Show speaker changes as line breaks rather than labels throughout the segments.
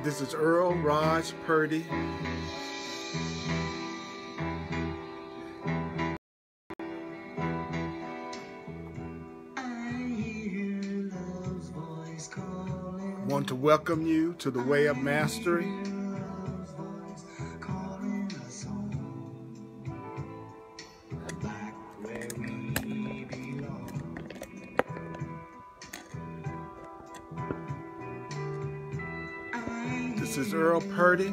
This is Earl Purdy. Want to welcome you to the Way of Mastery. This is Earl Purdy.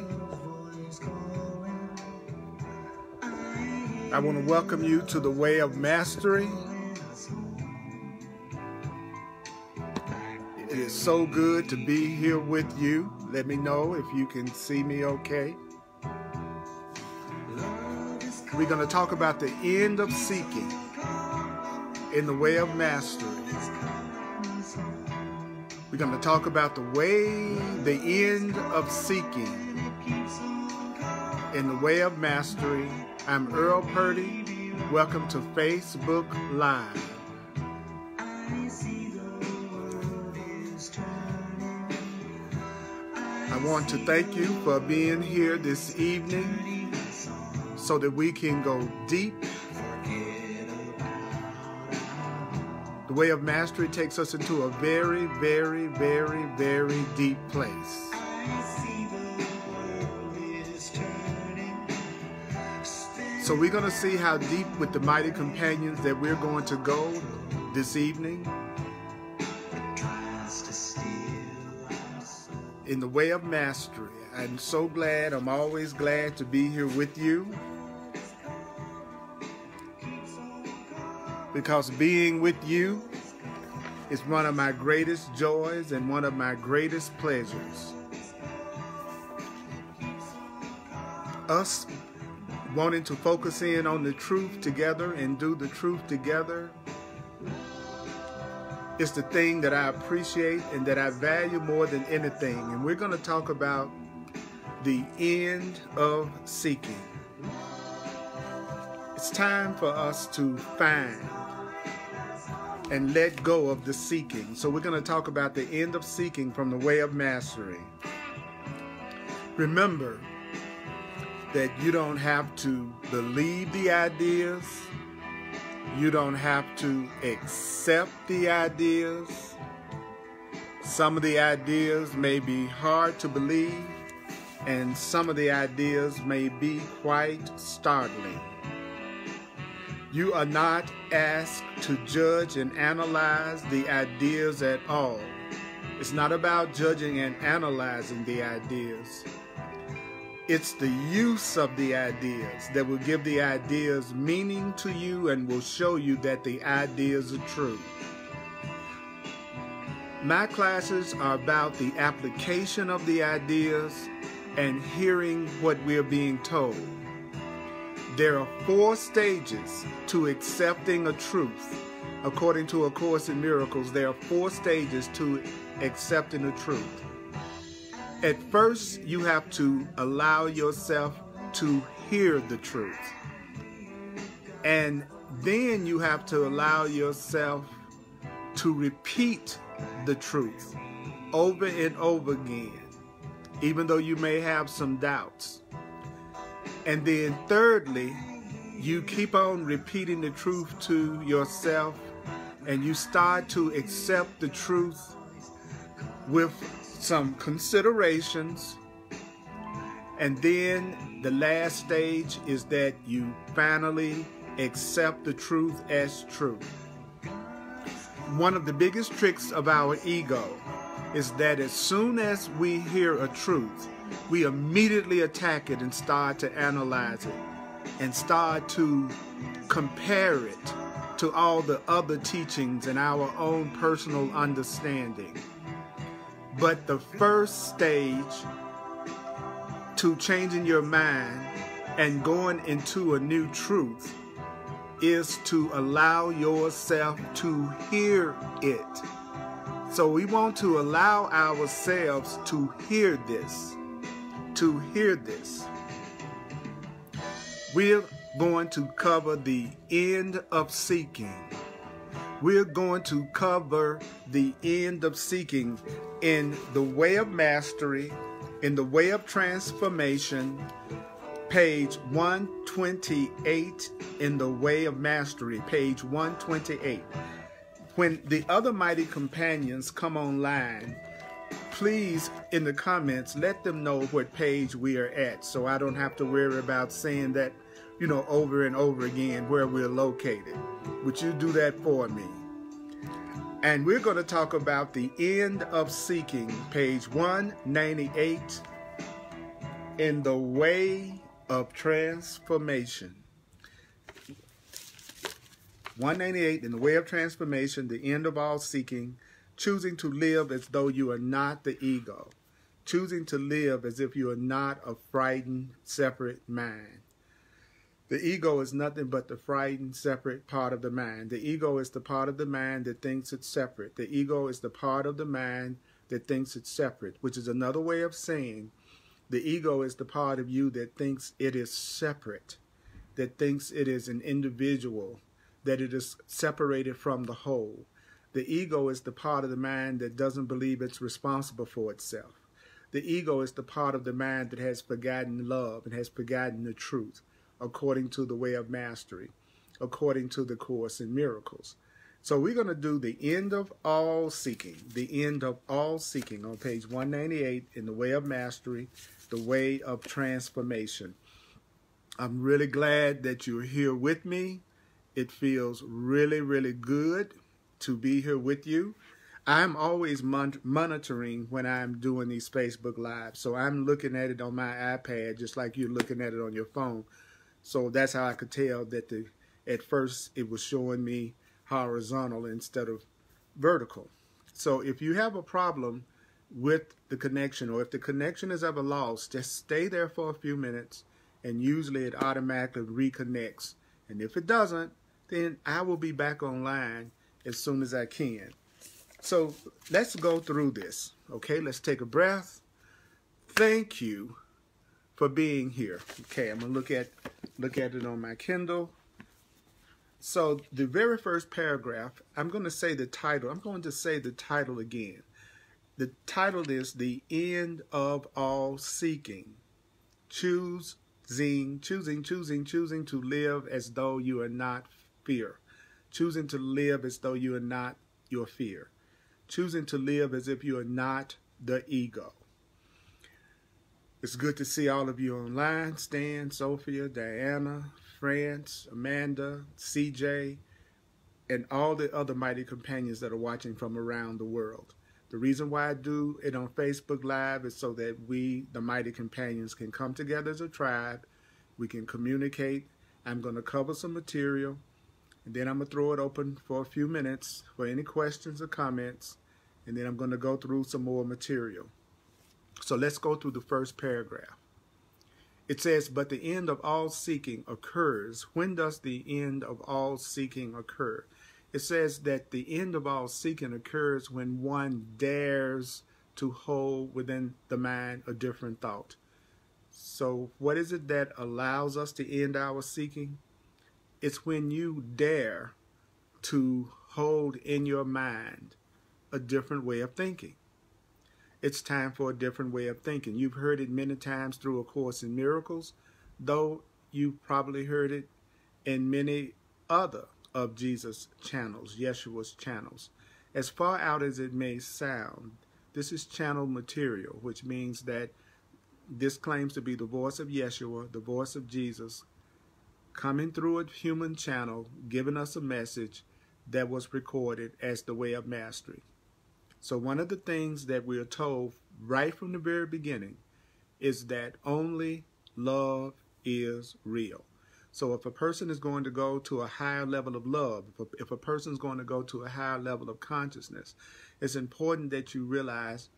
I want to welcome you to the Way of Mastery. It is so good to be here with you. Let me know if you can see me okay. We're going to talk about the end of seeking in the Way of Mastery. We're going to talk about the end of seeking in the Way of Mastery. I'm Earl Purdy. Welcome to Facebook Live. I want to thank you for being here this evening so that we can go deep. The Way of Mastery takes us into a very, very, very, very deep place. So we're going to see how deep with the mighty companions that we're going to go this evening in the Way of Mastery. I'm so glad, I'm always glad to be here with you, because being with you is one of my greatest joys and one of my greatest pleasures. Us wanting to focus in on the truth together and do the truth together is the thing that I appreciate and that I value more than anything. And we're going to talk about the end of seeking. It's time for us to find and let go of the seeking. So we're going to talk about the end of seeking from the Way of Mastery. Remember that you don't have to believe the ideas. You don't have to accept the ideas. Some of the ideas may be hard to believe, and some of the ideas may be quite startling. You are not asked to judge and analyze the ideas at all. It's not about judging and analyzing the ideas. It's the use of the ideas that will give the ideas meaning to you and will show you that the ideas are true. My classes are about the application of the ideas and hearing what we're being told. There are 4 stages to accepting a truth. According to A Course in Miracles, there are 4 stages to accepting a truth. At first, you have to allow yourself to hear the truth. And then you have to allow yourself to repeat the truth over and over again, even though you may have some doubts. And then thirdly, you keep on repeating the truth to yourself, and you start to accept the truth with some considerations. And then the last stage is that you finally accept the truth as true. One of the biggest tricks of our ego is that as soon as we hear a truth, we immediately attack it and start to analyze it and start to compare it to all the other teachings and our own personal understanding. But the first stage to changing your mind and going into a new truth is to allow yourself to hear it. So we want to allow ourselves to hear this. To hear this. We're going to cover the end of seeking. We're going to cover the end of seeking in the Way of Mastery In the Way of Transformation, page 128, in the Way of Mastery, page 128. When the other mighty companions come online, please, in the comments, let them know what page we are at, so I don't have to worry about saying that, over and over again where we're located. Would you do that for me? And we're going to talk about the end of seeking, page 198, in the Way of Transformation. 198, in the Way of Transformation, the end of all seeking, choosing to live as though you are not the ego, choosing to live as if you are not a frightened, separate mind. The ego is nothing but the frightened, separate part of the mind. The ego is the part of the mind that thinks it's separate. The ego is the part of the mind that thinks it's separate, which is another way of saying the ego is the part of you that thinks it is separate, that thinks it is an individual, that it is separated from the whole. The ego is the part of the mind that doesn't believe it's responsible for itself. The ego is the part of the mind that has forgotten love and has forgotten the truth, according to the Way of Mastery, according to the Course in Miracles. So we're going to do the end of all seeking, the end of all seeking on page 198 in the Way of Mastery, the Way of Transformation. I'm really glad that you're here with me. It feels really, really good to be here with you. I'm always monitoring when I'm doing these Facebook Lives. So I'm looking at it on my iPad just like you're looking at it on your phone. So that's how I could tell that at first it was showing me horizontal instead of vertical. So if you have a problem with the connection, or if the connection is ever lost, just stay there for a few minutes and usually it automatically reconnects. And if it doesn't, then I will be back online as soon as I can. So let's go through this. Okay, let's take a breath. Thank you for being here. Okay, I'm gonna look at it on my Kindle. So the very first paragraph, I'm going to say the title. I'm going to say the title again. The title is The End of All Seeking. Choosing to live as though you are not fear. Choosing to live as though you are not your fear. Choosing to live as if you are not the ego. It's good to see all of you online. Stan, Sophia, Diana, France, Amanda, CJ, and all the other mighty companions that are watching from around the world. The reason why I do it on Facebook Live is so that we, the mighty companions, can come together as a tribe. We can communicate. I'm going to cover some material, and then I'm going to throw it open for a few minutes for any questions or comments, and then I'm going to go through some more material. So let's go through the first paragraph. It says, but the end of all seeking occurs. When does the end of all seeking occur? It says that the end of all seeking occurs when one dares to hold within the mind a different thought. So what is it that allows us to end our seeking? It's when you dare to hold in your mind a different way of thinking. It's time for a different way of thinking. You've heard it many times through A Course in Miracles, though you've probably heard it in many other of Jesus' channels, Yeshua's channels. As far out as it may sound, this is channel material, which means that this claims to be the voice of Yeshua, the voice of Jesus, coming through a human channel, giving us a message that was recorded as the Way of Mastery. So one of the things that we are told right from the very beginning is that only love is real. So if a person is going to go to a higher level of love, if a person is going to go to a higher level of consciousness, it's important that you realize,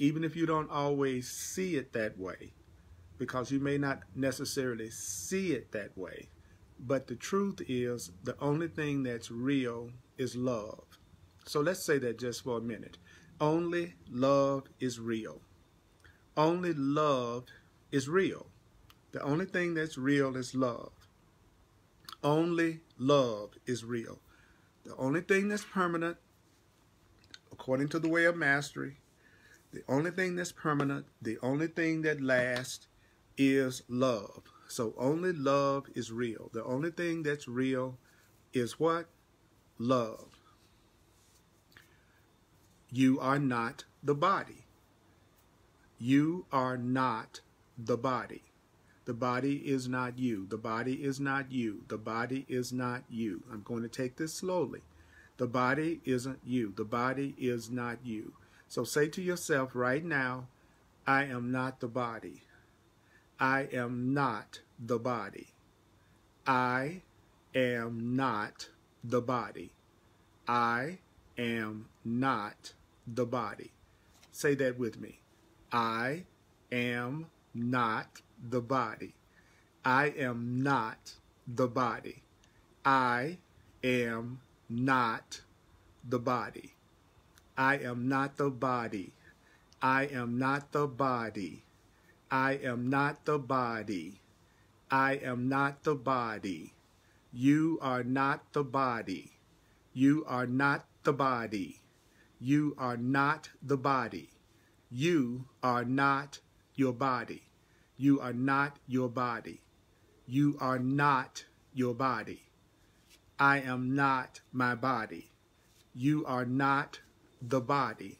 even if you don't always see it that way, because you may not necessarily see it that way, but the truth is the only thing that's real is love. So let's say that just for a minute. Only love is real. Only love is real. The only thing that's real is love. Only love is real. The only thing that's permanent, according to the Way of Mastery, The only thing that's permanent, the only thing that lasts is love. So only love is real. The only thing that's real is what? Love. You are not the body. You are not the body. The body is not you. The body is not you. The body is not you. I'm going to take this slowly. The body isn't you. The body is not you. So say to yourself right now, I am not the body. I am not the body. I am not the body. I am not the body. Say that with me. I am not the body. I am not the body. I am not the body. I am not the body. I am not the body. I am not the body. I am not the body. You are not the body. You are not the body. You are not the body. You are not your body. You are not your body. You are not your body. I am not my body. You are not the body.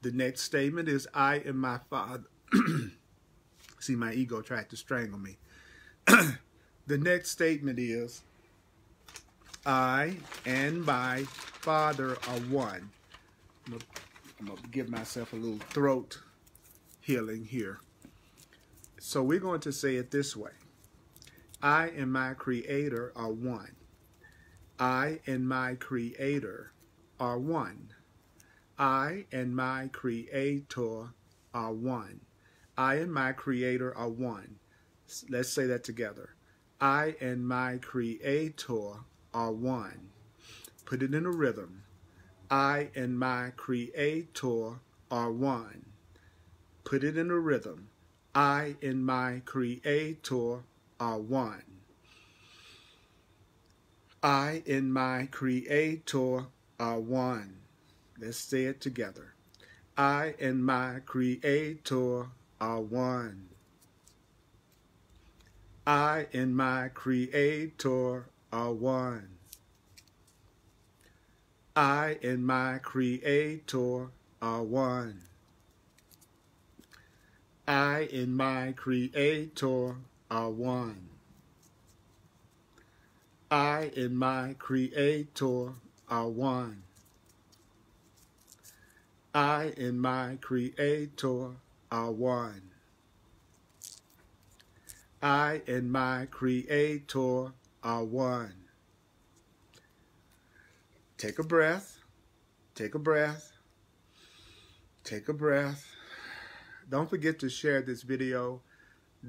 The next statement is, I am my Father. See, my ego tried to strangle me. The next statement is, I and my Father are one. I'm going to give myself a little throat healing here. So we're going to say it this way. I and my Creator are one. I and my Creator are one. I and my Creator are one. I and my Creator are one. Let's say that together. I and my Creator are one. Put it in a rhythm. I and my Creator are one. Put it in a rhythm. I and my Creator are one. I and my Creator are one. Let's say it together. I and my Creator are one. I and my Creator are one. I and my Creator are one. I and my Creator are one. I and my Creator are one. I and my Creator are one. I and my Creator are one. Take a breath. Take a breath. Take a breath. Don't forget to share this video.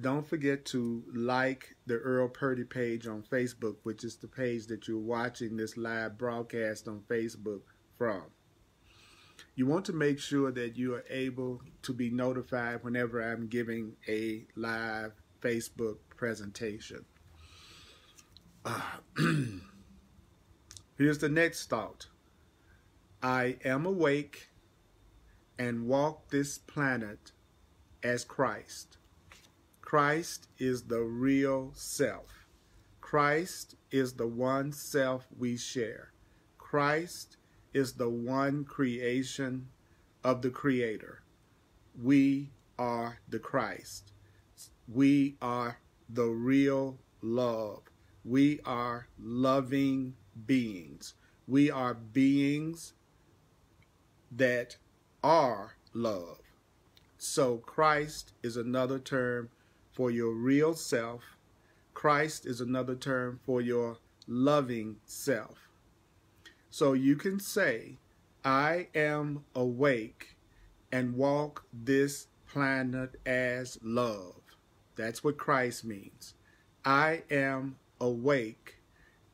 Don't forget to like the Earl Purdy page on Facebook, which is the page that you're watching this live broadcast on Facebook from. You want to make sure that you are able to be notified whenever I'm giving a live Facebook presentation. Here's the next thought. I am awake and walk this planet as Christ. Christ is the real self. Christ is the one self we share. Christ is the one creation of the Creator. We are the Christ. We are the real love. We are loving beings. We are beings that are love. So Christ is another term for your real self. Christ is another term for your loving self. So you can say, I am awake and walk this planet as love. That's what Christ means. I am awake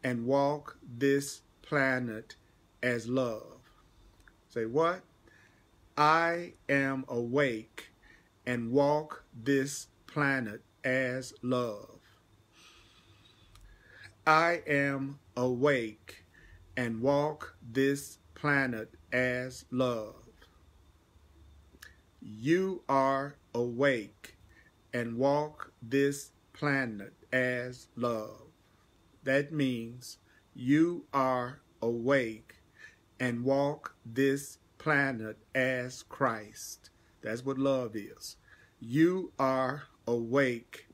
and walk this planet as love. Say what? I am awake and walk this planet as love. I am awake and walk this planet as love. You are awake and walk this planet as love. That means you are awake and walk this planet as Christ. That's what love is. You are awake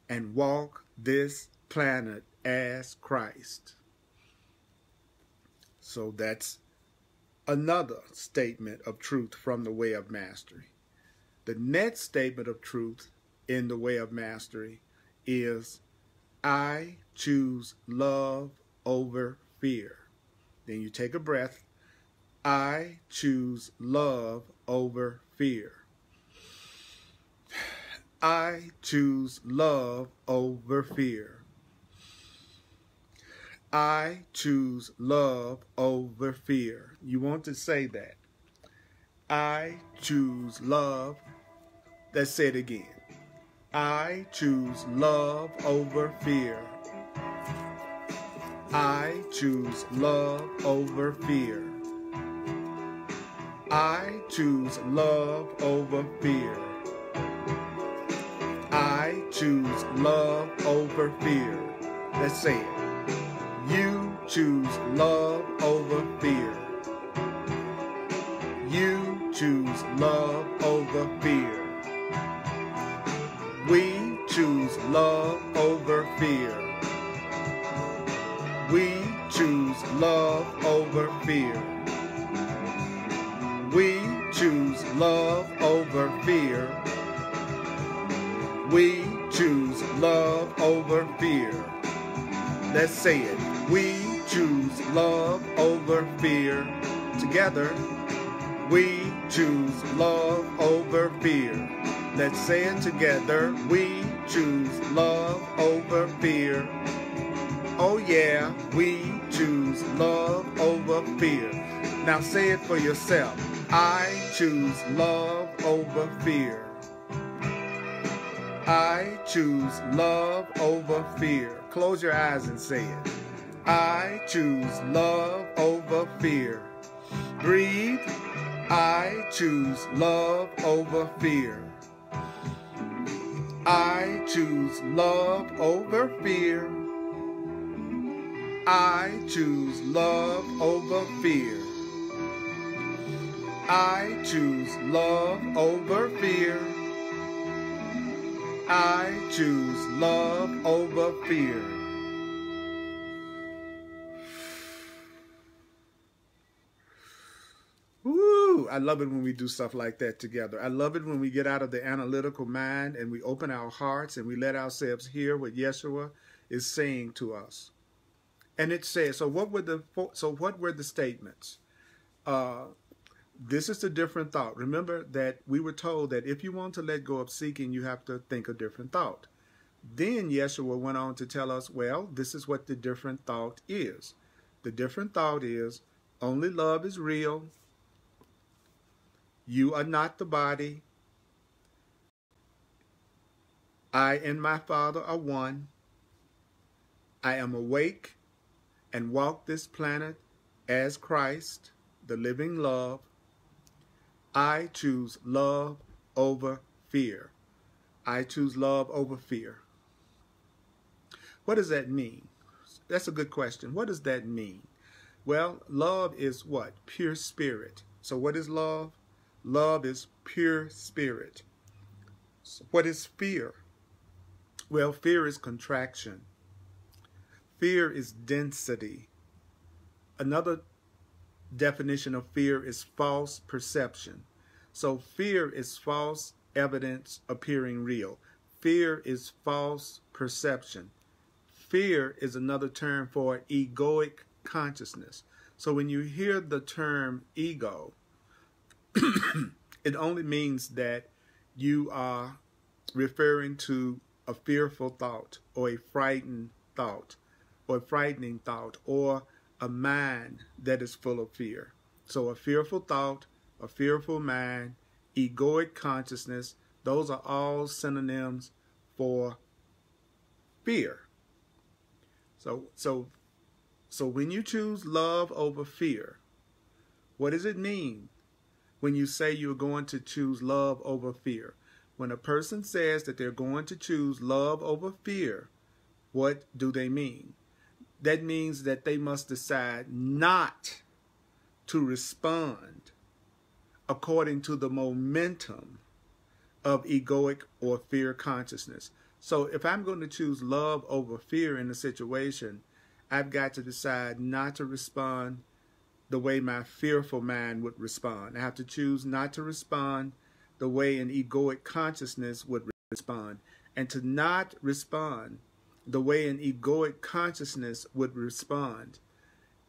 and walk this planet as Christ. So that's another statement of truth from the Way of Mastery. The next statement of truth in the Way of Mastery is, I choose love over fear. Then you take a breath. I choose love over fear. I choose love over fear. I choose love over fear. You want to say that. I choose love. Let's say it again. I choose love over fear. I choose love over fear. I choose love over fear. I choose love over fear. Let's say it. You choose love over fear. You choose love over fear. We choose love over fear. We choose love over fear. We choose love over fear. We choose love over fear. Let's say it. We choose love over fear. Together. We choose love over fear. Let's say it together. We choose love over fear. Oh yeah, we choose love over fear. Now say it for yourself. I choose love over fear. I choose love over fear. Close your eyes and say it. I choose love over fear. Breathe. I choose love over fear. I choose love over fear. I choose love over fear. I choose love over fear. I choose love over fear. Woo! I love it when we do stuff like that together. I love it when we get out of the analytical mind and we open our hearts and we let ourselves hear what Yeshua is saying to us. And it says, so what were the statements? This is a different thought. Remember that we were told that if you want to let go of seeking, you have to think a different thought. Then Yeshua went on to tell us, well, this is what the different thought is. The different thought is, only love is real. You are not the body. I and my Father are one. I am awake and walk this planet as Christ, the living love. I choose love over fear. I choose love over fear. What does that mean? That's a good question. What does that mean? Well, love is what? Pure spirit. So what is love? Love is pure spirit. So what is fear? Well, fear is contraction. Fear is density. Another definition of fear is false perception. So fear is false evidence appearing real. Fear is false perception. Fear is another term for egoic consciousness. So when you hear the term ego, it only means that you are referring to a fearful thought or a frightened thought or a frightening thought or a mind that is full of fear. So a fearful thought, a fearful mind, egoic consciousness, those are all synonyms for fear. So when you choose love over fear, What does it mean when you say you're going to choose love over fear? When a person says that they're going to choose love over fear, what do they mean? That means that they must decide not to respond according to the momentum of egoic or fear consciousness. So if I'm going to choose love over fear in a situation, I've got to decide not to respond the way my fearful mind would respond. I have to choose not to respond the way an egoic consciousness would respond. And to not respond the way an egoic consciousness would respond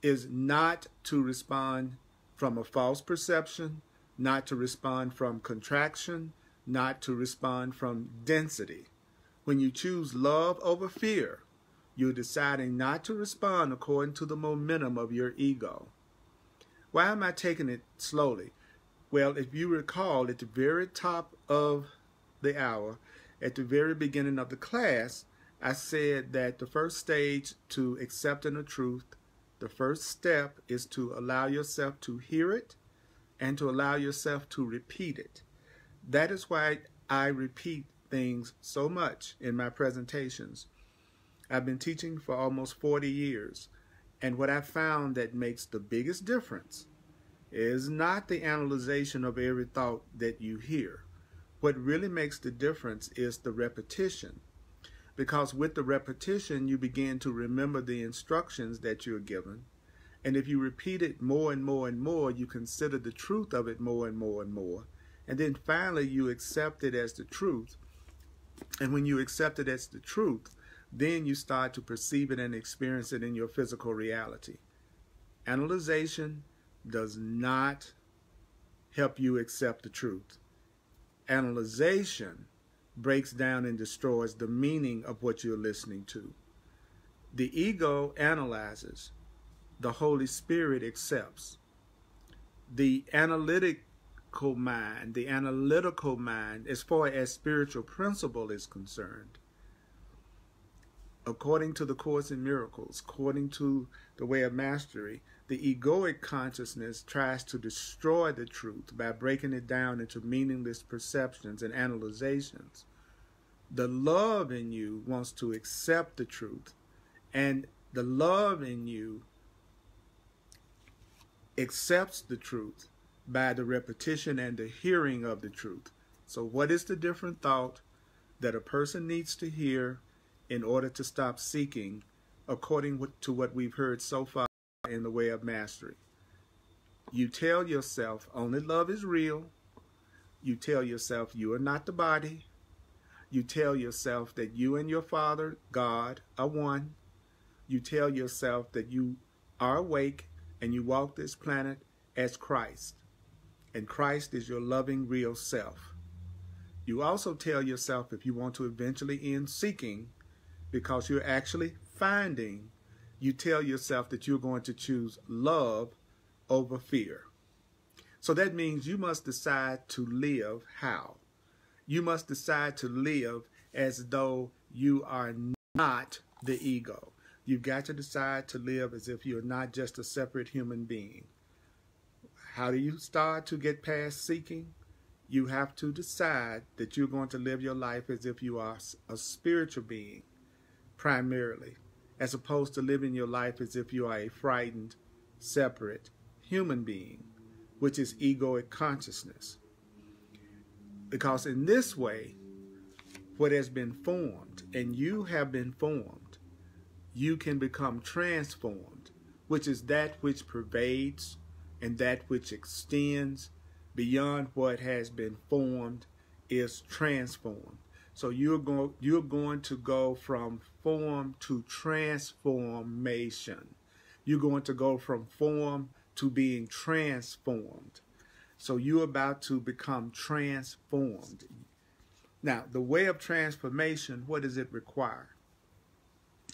is not to respond from a false perception, not to respond from contraction, not to respond from density. When you choose love over fear, you're deciding not to respond according to the momentum of your ego. Why am I taking it slowly? Well, if you recall, at the very top of the hour, at the very beginning of the class, I said that the first stage to accepting the truth, the first step is to allow yourself to hear it and to allow yourself to repeat it. That is why I repeat things so much in my presentations. I've been teaching for almost 40 years, and what I found that makes the biggest difference is not the analyzation of every thought that you hear. What really makes the difference is the repetition, because with the repetition you begin to remember the instructions that you're given, and if you repeat it more and more and more, you consider the truth of it more and more and more. And then finally you accept it as the truth. And when you accept it as the truth, then you start to perceive it and experience it in your physical reality. Analyzation does not help you accept the truth. Analyzation breaks down and destroys the meaning of what you're listening to. The ego analyzes. The Holy Spirit accepts. The analytical mind, as far as spiritual principle is concerned, according to the Course in Miracles, according to the Way of Mastery, the egoic consciousness tries to destroy the truth by breaking it down into meaningless perceptions and analyzations. The love in you wants to accept the truth, and the love in you accepts the truth by the repetition and the hearing of the truth. So what is the different thought that a person needs to hear in order to stop seeking, according to what we've heard so far in the Way of Mastery? You tell yourself only love is real. You tell yourself you are not the body. You tell yourself that you and your Father, God, are one. You tell yourself that you are awake and you walk this planet as Christ. And Christ is your loving, real self. You also tell yourself, if you want to eventually end seeking, because you're actually finding, you tell yourself that you're going to choose love over fear. So that means you must decide to live how? You must decide to live as though you are not the ego. You've got to decide to live as if you're not just a separate human being. How do you start to get past seeking? You have to decide that you're going to live your life as if you are a spiritual being, primarily, as opposed to living your life as if you are a frightened, separate human being, which is egoic consciousness. Because in this way, what has been formed, and you have been formed, you can become transformed, which is that which pervades and that which extends beyond what has been formed is transformed. So you're going to go from form to transformation. You're going to go from form to being transformed. So you're about to become transformed. Now, the way of transformation, what does it require?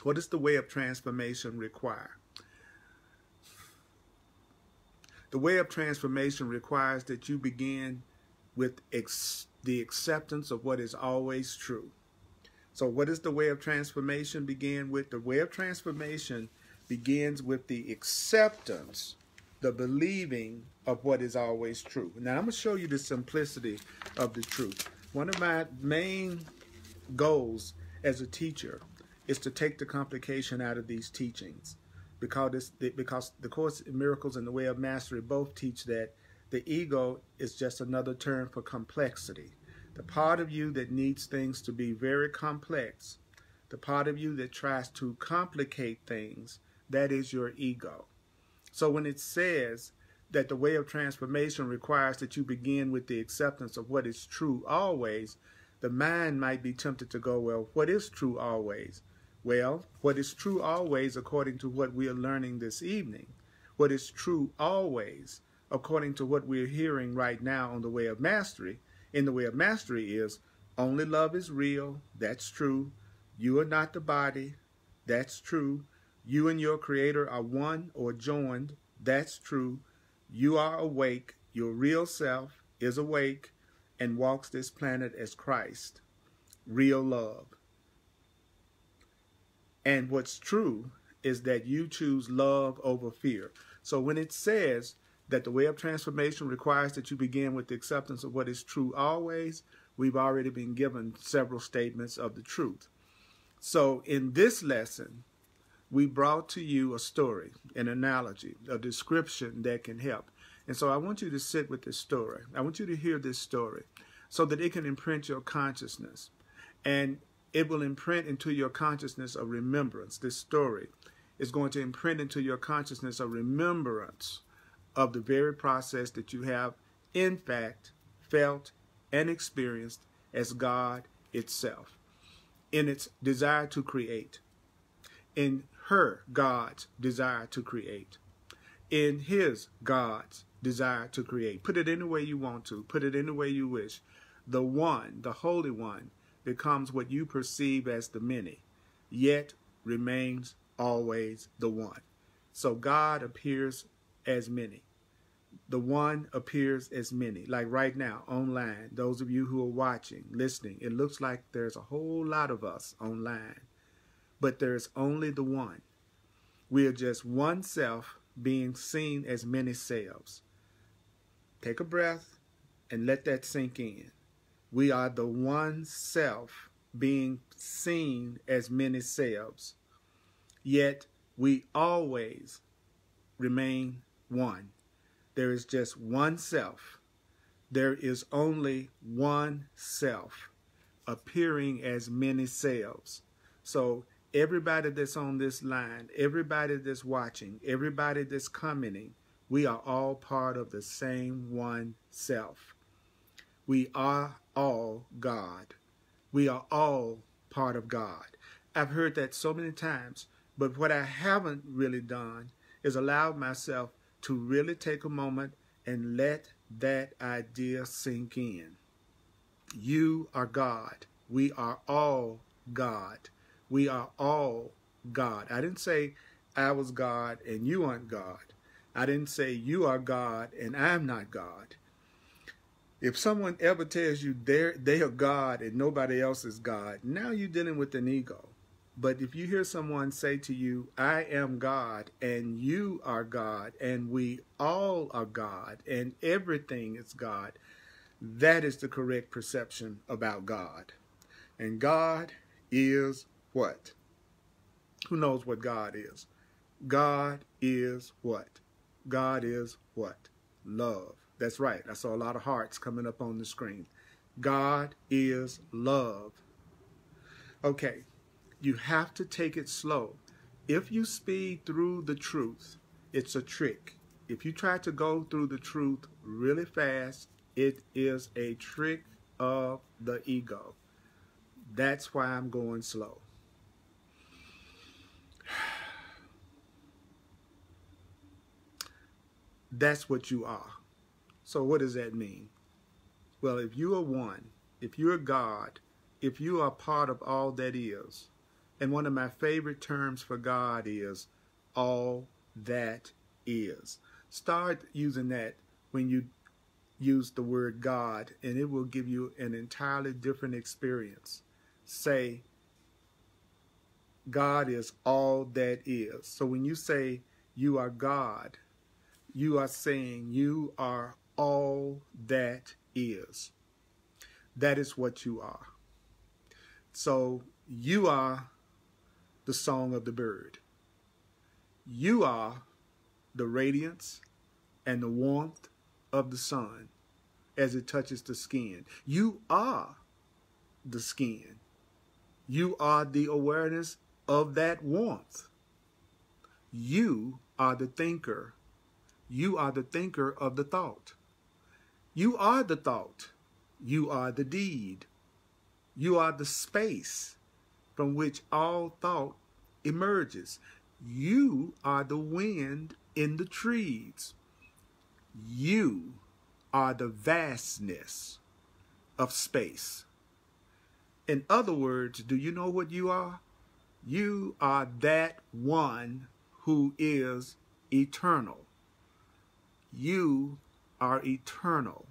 What does the way of transformation require? The way of transformation requires that you begin with the acceptance of what is always true. So what does the way of transformation begin with? The way of transformation begins with the acceptance the believing of what is always true. Now, I'm going to show you the simplicity of the truth. One of my main goals as a teacher is to take the complication out of these teachings, because the Course in Miracles and the Way of Mastery both teach that the ego is just another term for complexity. The part of you that needs things to be very complex, the part of you that tries to complicate things, that is your ego. So when it says that the way of transformation requires that you begin with the acceptance of what is true always, the mind might be tempted to go, well, what is true always? Well, what is true always, according to what we are learning this evening, what is true always, according to what we're hearing right now on the Way of Mastery, in the Way of Mastery is, only love is real, that's true. You are not the body, that's true. You and your Creator are one or joined, that's true. You are awake, your real self is awake and walks this planet as Christ, real love. And what's true is that you choose love over fear. So when it says that the way of transformation requires that you begin with the acceptance of what is true always, we've already been given several statements of the truth. So in this lesson, we brought to you a story, an analogy, a description that can help. And so I want you to sit with this story. I want you to hear this story so that it can imprint your consciousness. And it will imprint into your consciousness a remembrance. This story is going to imprint into your consciousness a remembrance of the very process that you have, in fact, felt and experienced as God itself, in its desire to create, in her God's desire to create, in his God's desire to create. Put it any way you want to. Put it any way you wish. The one, the Holy One, becomes what you perceive as the many, yet remains always the one. So God appears as many. The one appears as many. Like right now, online, those of you who are watching, listening, it looks like there's a whole lot of us online, but there's only the one. We are just one self being seen as many selves. Take a breath and let that sink in. We are the one self being seen as many selves, yet we always remain one. There is just one self. There is only one self appearing as many selves. So everybody that's on this line, everybody that's watching, everybody that's commenting, we are all part of the same one self. We are all God. We are all part of God. I've heard that so many times, but what I haven't really done is allowed myself to really take a moment and let that idea sink in. You are God. We are all God. We are all God. I didn't say I was God and you aren't God. I didn't say you are God and I'm not God. If someone ever tells you they are God and nobody else is God, now you're dealing with an ego. But if you hear someone say to you, I am God and you are God and we all are God and everything is God, that is the correct perception about God. And God is what? Who knows what God is? God is what? God is what? Love. That's right. I saw a lot of hearts coming up on the screen. God is love. Okay, you have to take it slow. If you speed through the truth, it's a trick. If you try to go through the truth really fast, it is a trick of the ego. That's why I'm going slow. That's what you are. So what does that mean? Well, if you are one, if you're God, if you are part of all that is, and one of my favorite terms for God is all that is. Start using that when you use the word God, and it will give you an entirely different experience. Say, God is all that is. So when you say you are God, You are saying you are all that is. That is what you are. So you are the song of the bird. You are the radiance and the warmth of the sun as it touches the skin. You are the skin. You are the awareness of that warmth. You are the thinker. You are the thinker of the thought. You are the thought. You are the deed. You are the space from which all thought emerges. You are the wind in the trees. You are the vastness of space. In other words, do you know what you are? You are that one who is eternal. You are eternal.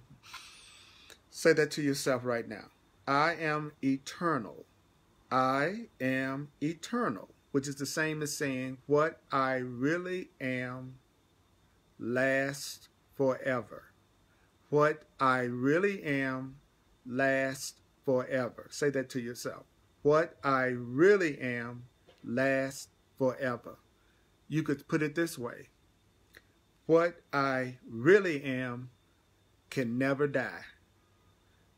Say that to yourself right now. I am eternal. I am eternal, which is the same as saying what I really am lasts forever. What I really am lasts forever. Say that to yourself. What I really am lasts forever. You could put it this way. What I really am can never die.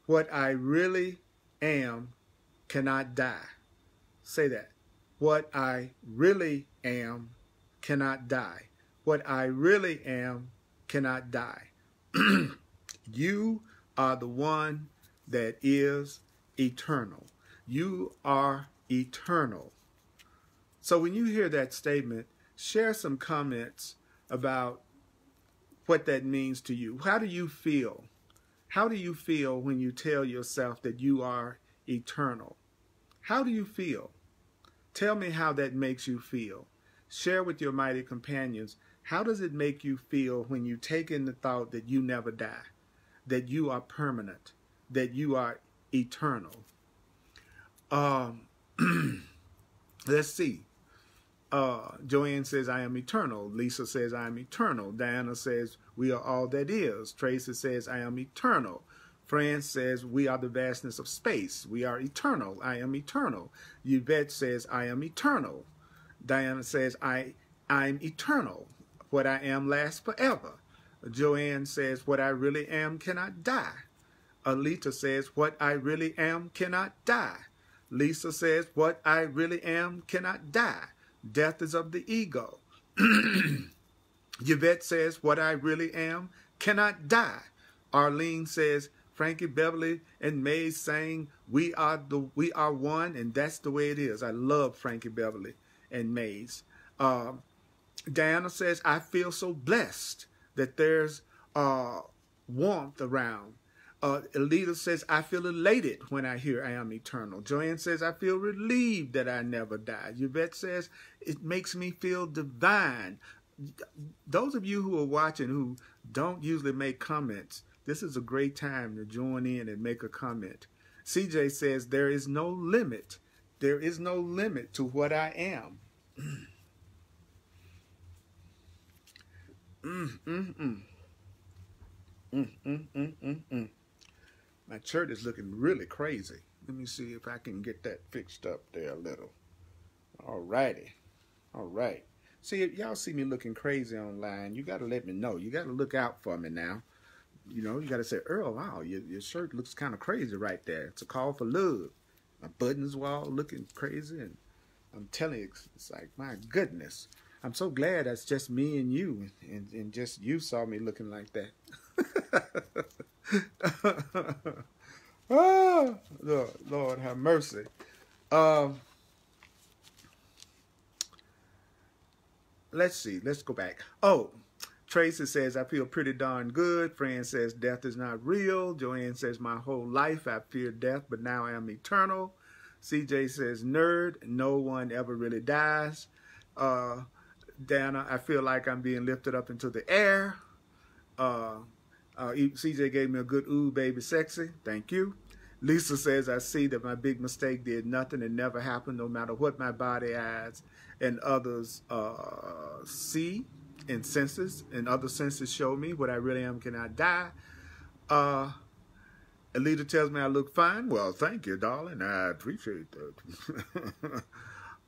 What I really am cannot die. Say that. What I really am cannot die. What I really am cannot die. You are the one that is eternal. You are eternal. So when you hear that statement, share some comments about what that means to you. How do you feel? How do you feel when you tell yourself that you are eternal? How do you feel? Tell me how that makes you feel. Share with your mighty companions. How does it make you feel when you take in the thought that you never die, that you are permanent, that you are eternal? Let's see. Joanne says, I am eternal. Lisa says, I am eternal. Diana says, we are all that is. Tracy says, I am eternal. Fran says, we are the vastness of space. We are eternal. I am eternal. Yvette says, I am eternal. Diana says, I'm eternal. What I am lasts forever. Joanne says, what I really am cannot die. Alita says, what I really am cannot die. Lisa says, what I really am cannot die. Death is of the ego. Yvette says, what I really am cannot die. Arlene says, Frankie, Beverly, and Mays saying, we are one, and that's the way it is. I love Frankie, Beverly, and Mays. Diana says, I feel so blessed that there's warmth around. Alita says, I feel elated when I hear I am eternal. Joanne says, I feel relieved that I never die. Yvette says, it makes me feel divine. Those of you who are watching who don't usually make comments, this is a great time to join in and make a comment. CJ says, there is no limit. There is no limit to what I am. My shirt is looking really crazy. Let me see if I can get that fixed up there a little. All righty. All right. See, if y'all see me looking crazy online, you got to let me know. You got to look out for me now. You know, you got to say, Earl, wow, your shirt looks kind of crazy right there. It's a call for love. My buttons were all looking crazy. And I'm telling you, it's like, my goodness. I'm so glad that's just me and you. And just you saw me looking like that. Oh, Lord have mercy. Let's see. Let's go back. Oh, Tracy says, I feel pretty darn good. Fran says, death is not real. Joanne says, my whole life I feared death, but now I am eternal. CJ says, nerd, no one ever really dies. Dana, I feel like I'm being lifted up into the air. CJ gave me a good ooh, baby, sexy. Thank you. Lisa says, I see that my big mistake did nothing and never happened, no matter what my body eyes and others see. in senses, and other senses show me what I really am cannot die. Alita tells me I look fine. Well, thank you, darling. I appreciate that.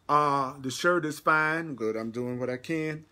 The shirt is fine. Good, I'm doing what I can.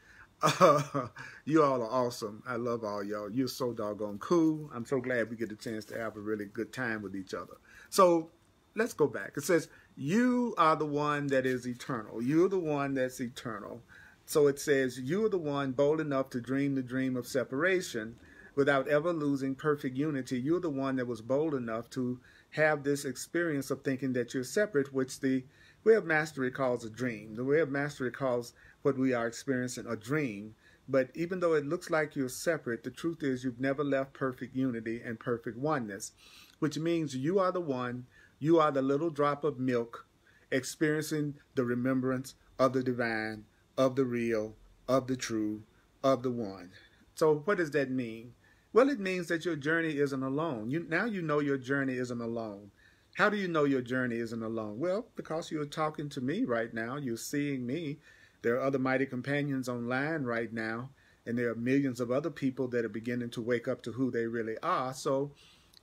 You all are awesome. I love all y'all. You're so doggone cool. I'm so glad we get a chance to have a really good time with each other. So let's go back. It says, you are the one that is eternal. You're the one that's eternal. So it says, you are the one bold enough to dream the dream of separation without ever losing perfect unity. You're the one that was bold enough to have this experience of thinking that you're separate, which the Way of Mastery calls a dream. The Way of Mastery calls what we are experiencing a dream. But even though it looks like you're separate, the truth is you've never left perfect unity and perfect oneness, which means you are the one, you are the little drop of milk experiencing the remembrance of the divine, of the real, of the true, of the one. So what does that mean? Well, it means that your journey isn't alone. Now you know your journey isn't alone. How do you know your journey isn't alone? Well, because you're talking to me right now. You're seeing me. There are other mighty companions online right now, and there are millions of other people that are beginning to wake up to who they really are. So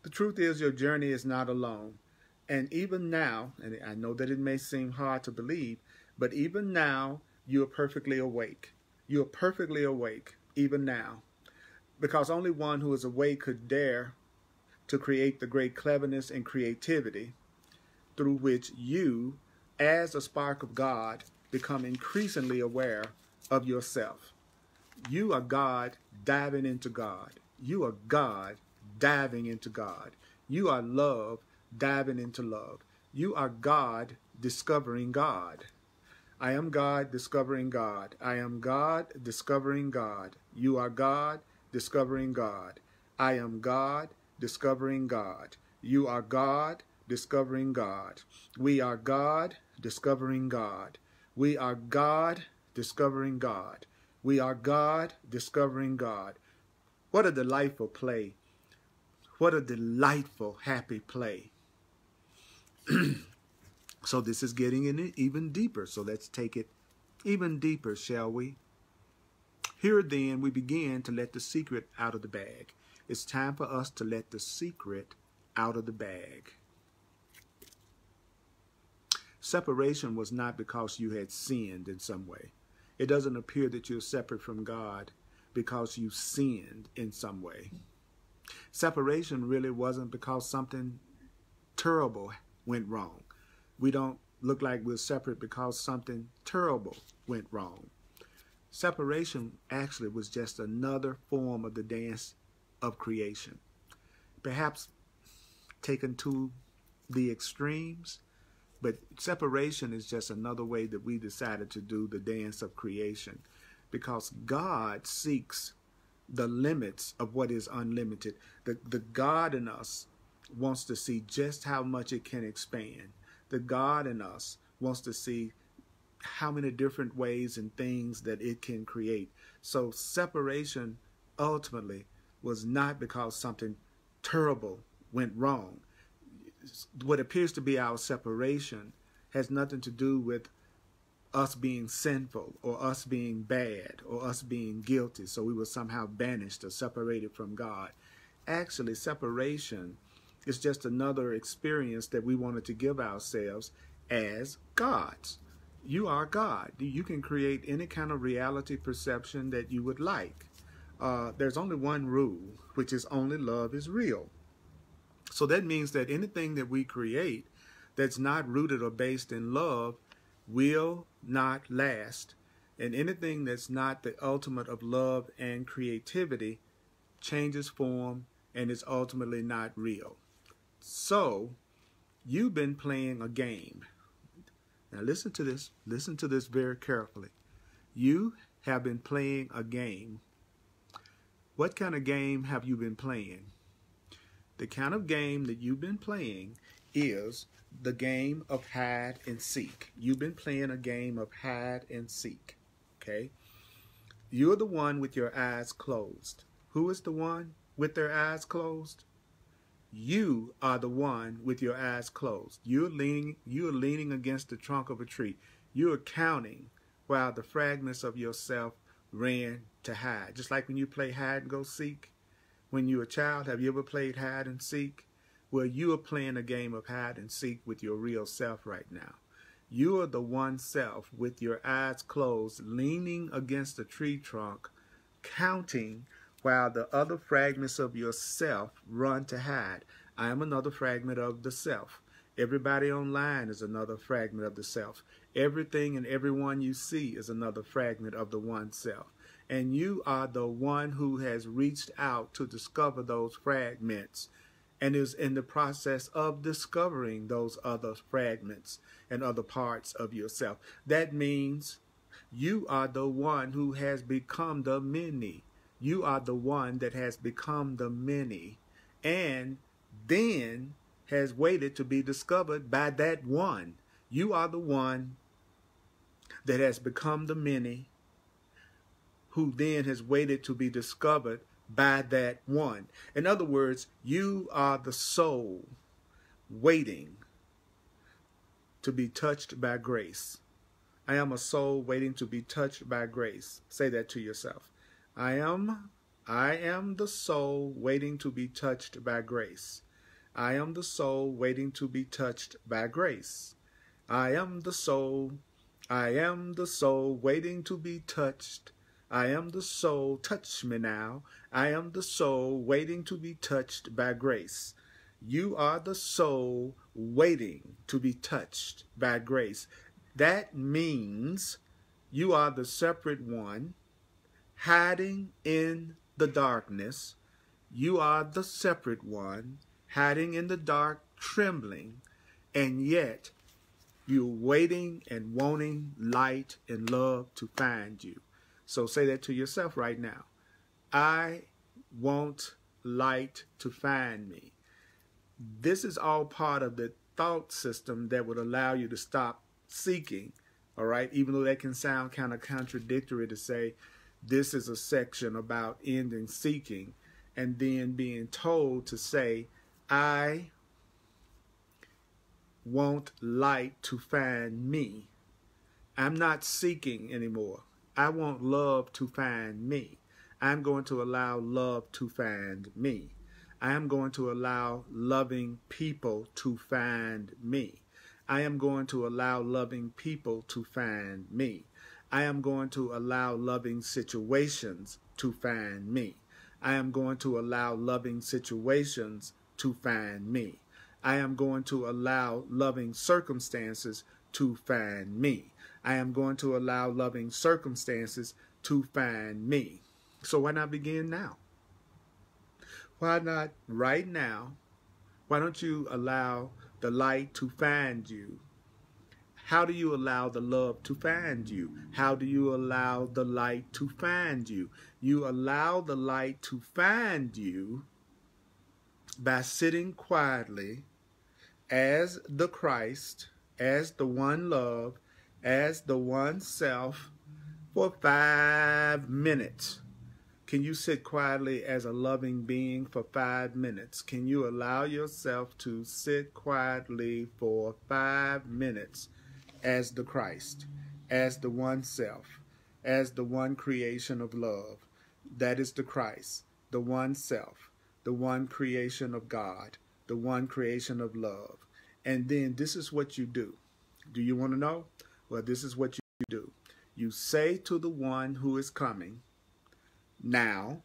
the truth is your journey is not alone. And even now, and I know that it may seem hard to believe, but even now, you're perfectly awake. You're perfectly awake, even now. Because only one who is awake could dare to create the great cleverness and creativity through which you, as a spark of God, become increasingly aware of yourself. You are God diving into God. You are God diving into God. You are love diving into love. You are God discovering God. I am God discovering God. I am God discovering God. You are God discovering God. I am God discovering God. You are God discovering God. We are God discovering God. We are God discovering God. We are God discovering God. What a delightful play. What a delightful, happy play. So this is getting in it even deeper. So let's take it even deeper, shall we? Here then we begin to let the secret out of the bag. It's time for us to let the secret out of the bag. Separation was not because you had sinned in some way. It doesn't appear that you're separate from God because you sinned in some way. Separation really wasn't because something terrible went wrong. We don't look like we're separate because something terrible went wrong. Separation actually was just another form of the dance of creation. Perhaps taken to the extremes, but separation is just another way that we decided to do the dance of creation, because God seeks the limits of what is unlimited. The God in us wants to see just how much it can expand. The God in us wants to see how many different ways and things that it can create. So separation ultimately was not because something terrible went wrong. What appears to be our separation has nothing to do with us being sinful or us being bad or us being guilty, so we were somehow banished or separated from God. Actually, separation is just another experience that we wanted to give ourselves as gods. You are God. You can create any kind of reality perception that you would like. There's only one rule, which is only love is real. So that means that anything that we create that's not rooted or based in love will not last. And anything that's not the ultimate of love and creativity changes form and is ultimately not real. So you've been playing a game. Now listen to this. Listen to this very carefully. You have been playing a game. What kind of game have you been playing? The kind of game that you've been playing is the game of hide and seek. You've been playing a game of hide and seek. Okay? You're the one with your eyes closed. Who is the one with their eyes closed? You are the one with your eyes closed. You're leaning against the trunk of a tree. You're counting while the fragments of yourself ran to hide. Just like when you play hide and go seek. When you're a child, have you ever played hide and seek? Well, you are playing a game of hide and seek with your real self right now. You are the one self with your eyes closed, leaning against a tree trunk, counting while the other fragments of yourself run to hide. I am another fragment of the self. Everybody online is another fragment of the self. Everything and everyone you see is another fragment of the one self. And you are the one who has reached out to discover those fragments and is in the process of discovering those other fragments and other parts of yourself. That means you are the one who has become the many. You are the one that has become the many and then has waited to be discovered by that one. You are the one that has become the many who then has waited to be discovered by that one. In other words, you are the soul waiting to be touched by grace. I am a soul waiting to be touched by grace. Say that to yourself. I am the soul waiting to be touched by grace. I am the soul waiting to be touched by grace. I am the soul waiting to be touched. I am the soul, touch me now. I am the soul waiting to be touched by grace. You are the soul waiting to be touched by grace. That means you are the separate one hiding in the darkness. You are the separate one hiding in the dark, trembling, and yet you're waiting and wanting light and love to find you. So say that to yourself right now. I want light to find me. This is all part of the thought system that would allow you to stop seeking, all right? Even though that can sound kind of contradictory to say this is a section about ending seeking and then being told to say, I want light to find me. I'm not seeking anymore. I want love to find me. I'm going to allow love to find me. I am going to allow loving people to find me. I am going to allow loving people to find me. I am going to allow loving situations to find me. I am going to allow loving situations to find me. I am going to allow loving circumstances to find me. I am going to allow loving circumstances to find me. So why not begin now? Why not right now? Why don't you allow the light to find you? How do you allow the love to find you? How do you allow the light to find you? You allow the light to find you by sitting quietly as the Christ, as the one love, as the one self for 5 minutes. Can you sit quietly as a loving being for 5 minutes? Can you allow yourself to sit quietly for 5 minutes as the Christ, as the one self, as the one creation of love? That is the Christ, the one self, the one creation of God, the one creation of love. And then this is what you do. Do you want to know? Well, this is what you do. You say to the one who is coming, now,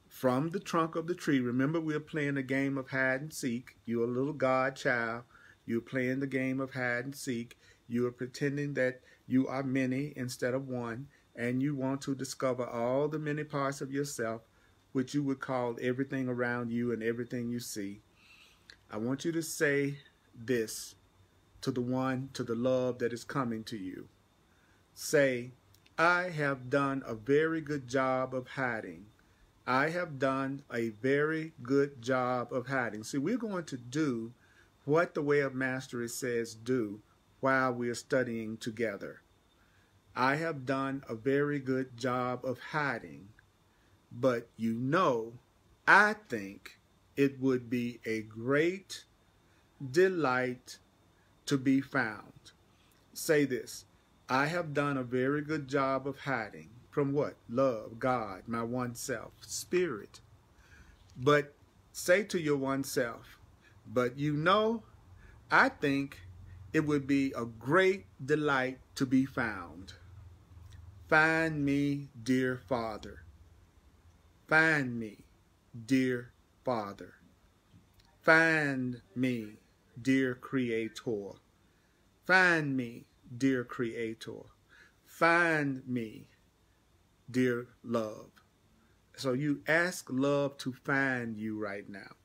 from the trunk of the tree. Remember, we're playing a game of hide and seek. You're a little God child. You're playing the game of hide and seek. You are pretending that you are many instead of one, and you want to discover all the many parts of yourself, which you would call everything around you and everything you see. I want you to say this to the one, to the love that is coming to you. Say, I have done a very good job of hiding. I have done a very good job of hiding. See, we're going to do what the Way of Mastery says do while we are studying together. I have done a very good job of hiding, but you know, I think it would be a great delight to be found. Say this. I have done a very good job of hiding. From what? Love, God, my one self, spirit. But say to your one self, but you know, I think it would be a great delight to be found. Find me, dear Father. Find me, dear Father. Find me, dear Creator. Find me, dear Creator. Find me, dear love. So you ask love to find you right now.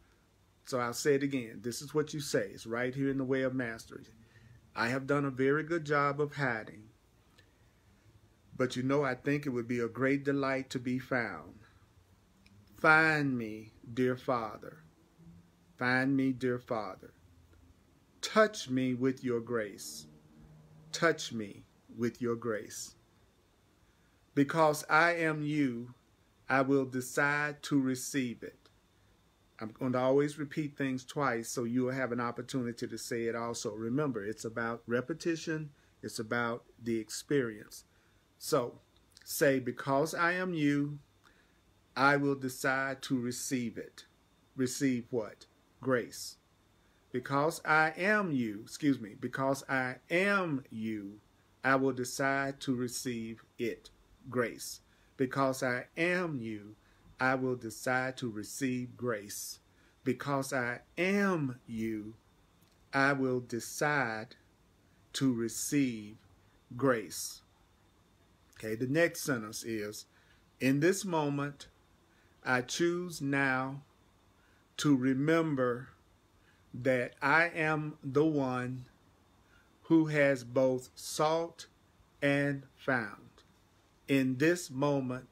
So I'll say it again. This is what you say. It's right here in the Way of Mastery. I have done a very good job of hiding. But you know, I think it would be a great delight to be found. Find me, dear Father. Find me, dear Father. Touch me with your grace. Touch me with your grace. Because I am you, I will decide to receive it. I'm going to always repeat things twice so you will have an opportunity to say it also. Remember, it's about repetition. It's about the experience. So say, because I am you, I will decide to receive it. Receive what? Grace. Because I am you, because I am you, I will decide to receive it. Grace. Because I am you, I will decide to receive grace. Because I am you, I will decide to receive grace. Okay, the next sentence is, in this moment, I choose now to remember that I am the one who has both sought and found. In this moment,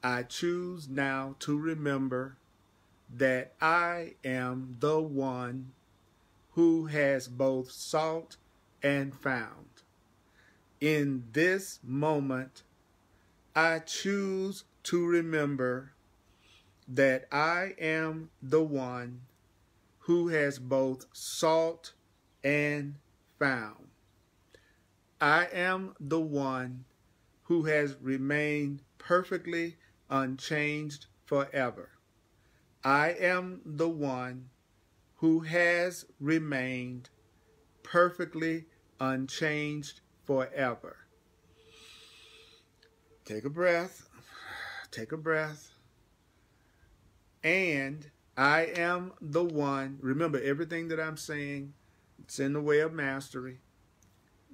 I choose now to remember that I am the one who has both sought and found. In this moment, I choose to remember that I am the one who has both sought and found. I am the one who has remained perfectly unchanged forever. I am the one who has remained perfectly unchanged forever. Take a breath. Take a breath. And I am the one. Remember, everything that I'm saying, it's in the Way of Mastery,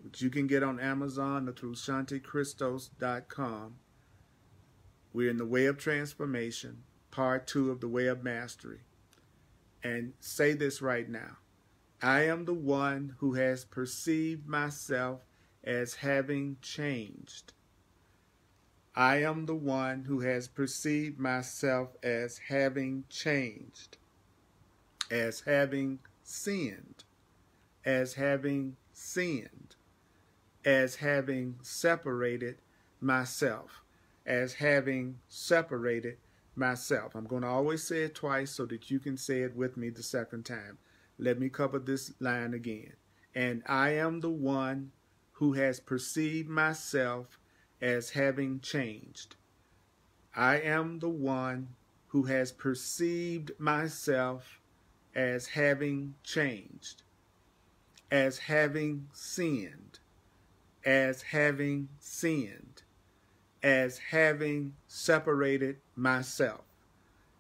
which you can get on Amazon or through shanticristos.com. We're in the Way of Transformation, part 2 of the Way of Mastery. And say this right now. I am the one who has perceived myself as having changed. I am the one who has perceived myself as having changed, as having sinned, as having sinned, as having separated myself, as having separated myself. I'm going to always say it twice so that you can say it with me the second time. Let me cover this line again. And I am the one who has perceived myself as having changed. I am the one who has perceived myself as having changed, as having sinned, as having sinned, as having separated myself,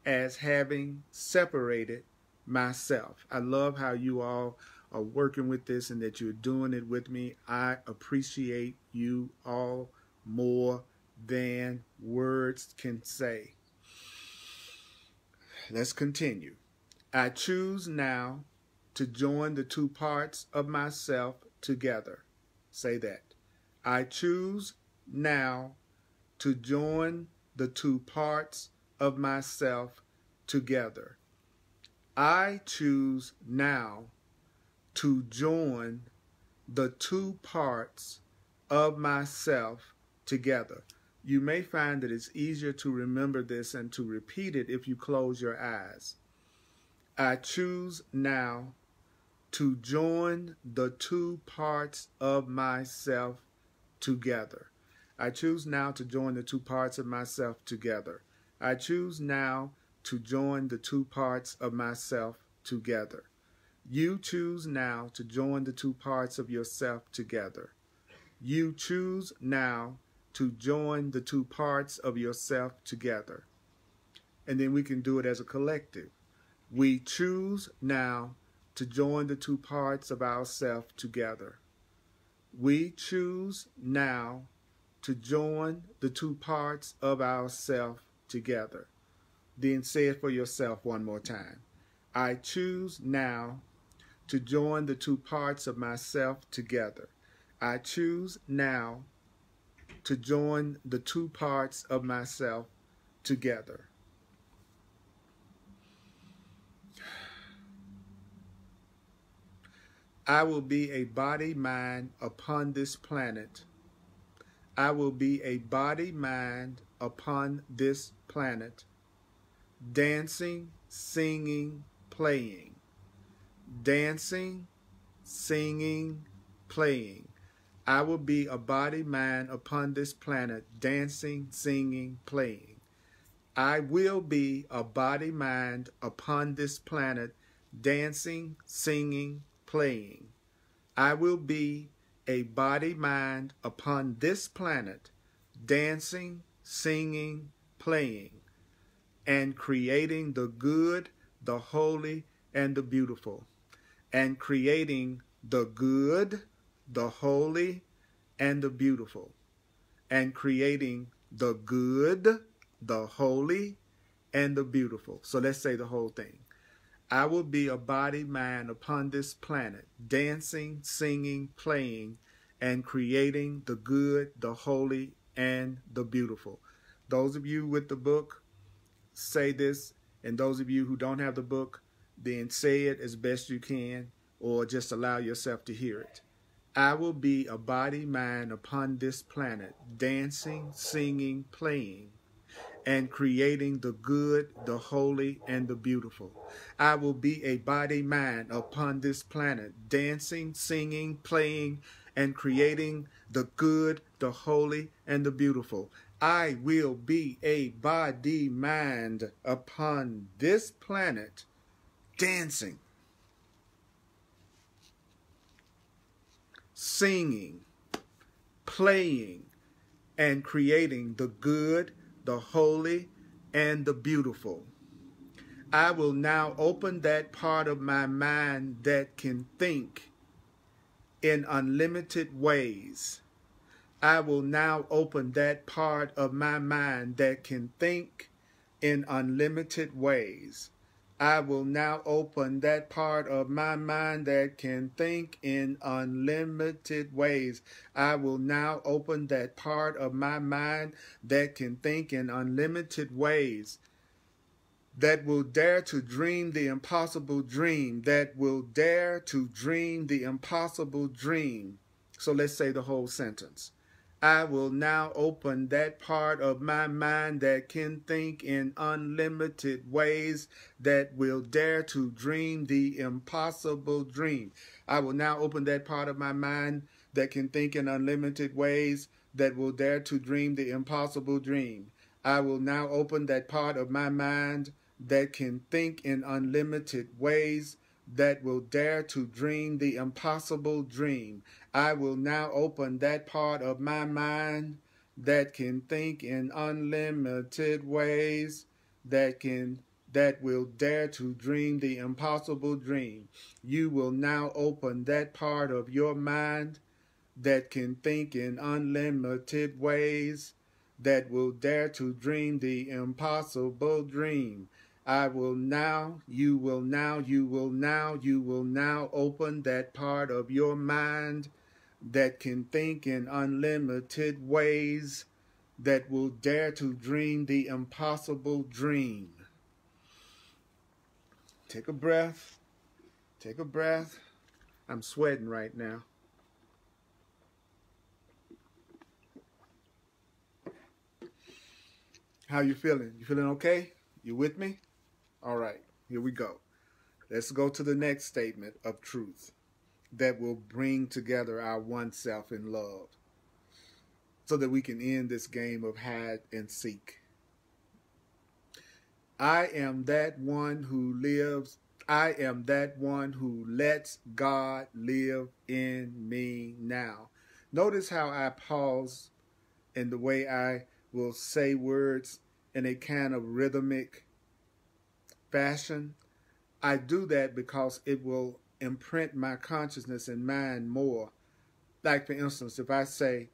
as having separated myself. I love how you all are working with this and that you're doing it with me. I appreciate you all more than words can say. Let's continue. I choose now to join the two parts of myself together. Say that. I choose now to join the two parts of myself together. I choose now to join the two parts of myself together. You may find that it's easier to remember this and to repeat it if you close your eyes. I choose now to join the two parts of myself together. I choose now to join the two parts of myself together. I choose now to join the two parts of myself together. You choose now to join the two parts of yourself together. You choose now to join the two parts of yourself together. And then we can do it as a collective. We choose now to join the two parts of ourself together. We choose now to join the two parts of ourself together. Then say it for yourself one more time. I choose now to join the two parts of myself together. I choose now to join the two parts of myself together. I will be a body-mind upon this planet. I will be a body-mind upon this planet, dancing, singing, playing. Dancing, singing, playing. I will be a body-mind upon this planet, dancing, singing, playing. I will be a body-mind upon this planet, dancing, singing, playing. I will be a body-mind upon this planet, dancing, singing, playing, and creating the good, the holy, and the beautiful. And creating the good, the holy, and the beautiful. And creating the good, the holy, and the beautiful. So let's say the whole thing. I will be a body-mind upon this planet, dancing, singing, playing, and creating the good, the holy, and the beautiful. Those of you with the book, say this, and those of you who don't have the book, then say it as best you can, or just allow yourself to hear it. I will be a body-mind upon this planet, dancing, singing, playing, and creating the good, the holy, and the beautiful. I will be a body-mind upon this planet, dancing, singing, playing, and creating the good, the holy, and the beautiful. I will be a body-mind upon this planet, dancing, singing, playing, and creating the good, the holy, and the beautiful. I will now open that part of my mind that can think in unlimited ways. I will now open that part of my mind that can think in unlimited ways. I will now open that part of my mind that can think in unlimited ways. I will now open that part of my mind that can think in unlimited ways, that will dare to dream the impossible dream, that will dare to dream the impossible dream. So let's say the whole sentence. I will now open that part of my mind that can think in unlimited ways, that will dare to dream the impossible dream. I will now open that part of my mind that can think in unlimited ways, that will dare to dream the impossible dream. I will now open that part of my mind that can think in unlimited ways, that will dare to dream the impossible dream. I will now open that part of my mind that can think in unlimited ways, that will dare to dream the impossible dream. You will now open that part of your mind that can think in unlimited ways, that will dare to dream the impossible dream. I will now, you will now, you will now, you will now open that part of your mind that can think in unlimited ways, that will dare to dream the impossible dream. Take a breath. Take a breath. I'm sweating right now. How you feeling? You feeling okay? You with me? All right, here we go. Let's go to the next statement of truth that will bring together our one self in love. so that we can end this game of hide and seek. I am that one who lives. I am that one who lets God live in me now. Notice how I pause in the way I will say words in a kind of rhythmic fashion. I do that because it will imprint my consciousness and mind more. Like, for instance, if I say,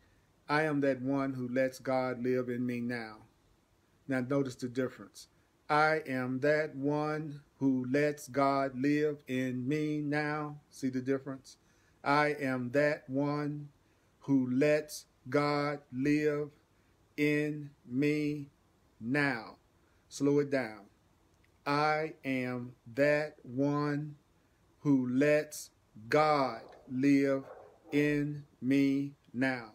I am that one who lets God live in me now. Now notice the difference. I am that one who lets God live in me now. See the difference? I am that one who lets God live in me now. Slow it down. I am that one who lets God live in me now.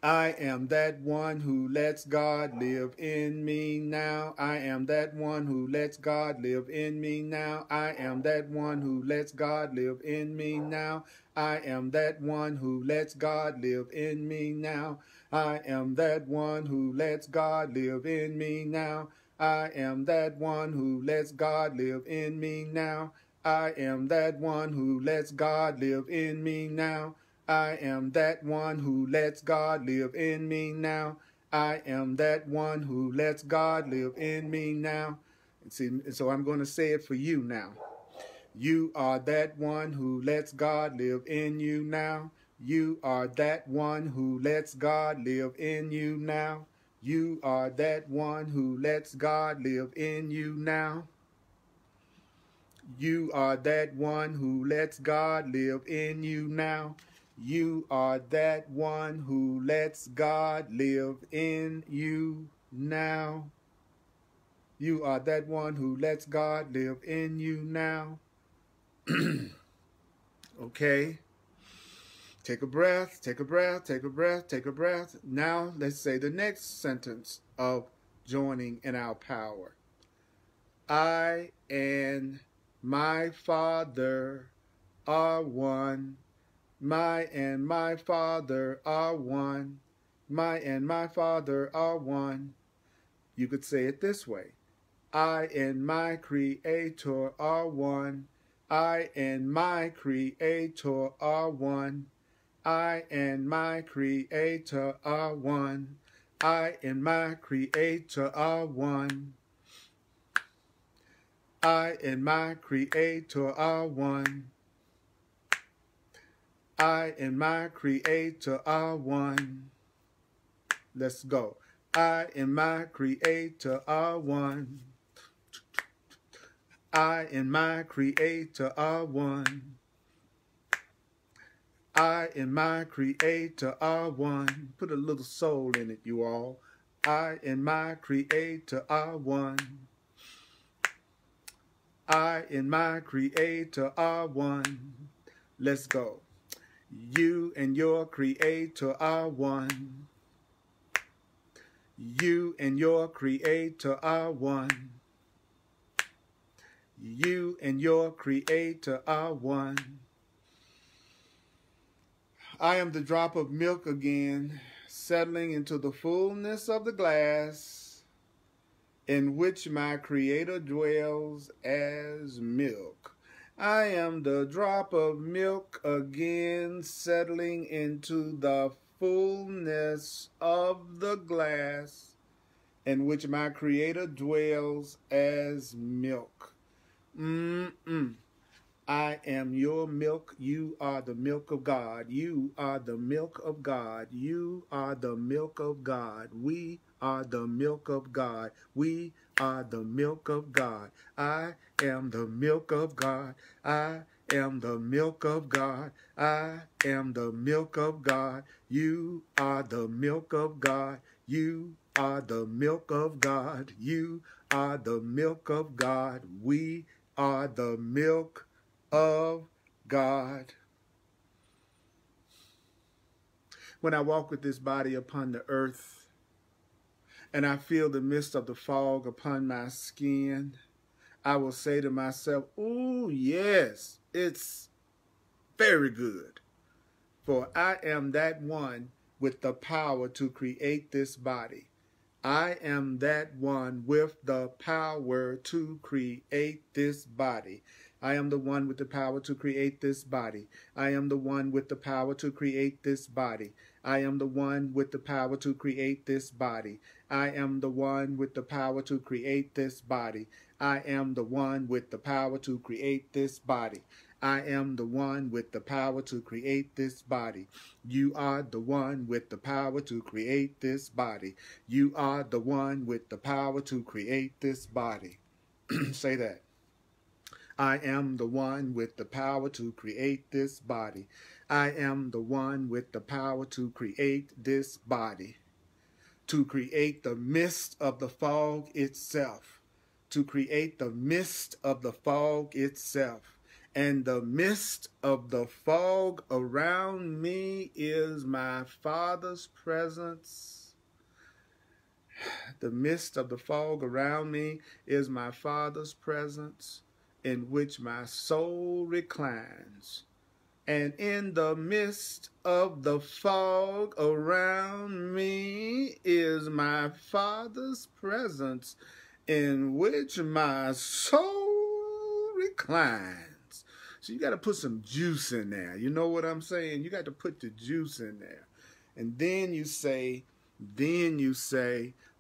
I am that one who lets God live in me now. I am that one who lets God live in me now. I am that one who lets God live in me now. I am that one who lets God live in me now. I am that one who lets God live in me now. I am that one who lets God live in me now. I am that one who lets God live in me now. I am that one who lets God live in me now. I am that one who lets God live in me now. See, so I'm going to say it for you now. You are that one who lets God live in you now. You are that one who lets God live in you now. You are that one who lets God live in you now. You are that one who lets God live in you now. You are that one who lets God live in you now. You are that one who lets God live in you now. Okay. Take a breath, take a breath, take a breath, take a breath. Now let's say the next sentence of joining in our power. I and my Father are one. My and my Father are one. My and my Father are one. You could say it this way. I and my Creator are one. I and my Creator are one. I and my Creator are one. I and my Creator are one. I and my Creator are one. I and my Creator are one. Let's go. I and my Creator are one. I and my Creator are one. I and my Creator are one. Put a little soul in it, you all. I and my Creator are one. I and my Creator are one. Let's go. You and your Creator are one. You and your Creator are one. You and your Creator are one. I am the drop of milk again, settling into the fullness of the glass in which my Creator dwells as milk. I am the drop of milk again, settling into the fullness of the glass in which my Creator dwells as milk. I am your milk. You are the milk of God. You are the milk of God. You are the milk of God. We are the milk of God. We are the milk of God. I am the milk of God. I am the milk of God. I am the milk of God. You are the milk of God. You are the milk of God. You are the milk of God. We are the milk of God. When I walk with this body upon the earth and I feel the mist of the fog upon my skin, I will say to myself, "Ooh, yes, it's very good. For I am that one with the power to create this body. I am that one with the power to create this body. I am the one with the power to create this body. I am the one with the power to create this body. I am the one with the power to create this body. I am the one with the power to create this body. I am the one with the power to create this body. I am the one with the power to create this body. You are the one with the power to create this body. You are the one with the power to create this body. Say that. I am the one with the power to create this body. I am the one with the power to create this body. To create the mist of the fog itself. To create the mist of the fog itself. And the mist of the fog around me is my Father's presence. The mist of the fog around me is my Father's presence, in which my soul reclines. And in the midst of the fog around me is my Father's presence, in which my soul reclines. So you got to put some juice in there. You know what I'm saying? You got to put the juice in there. And then you say,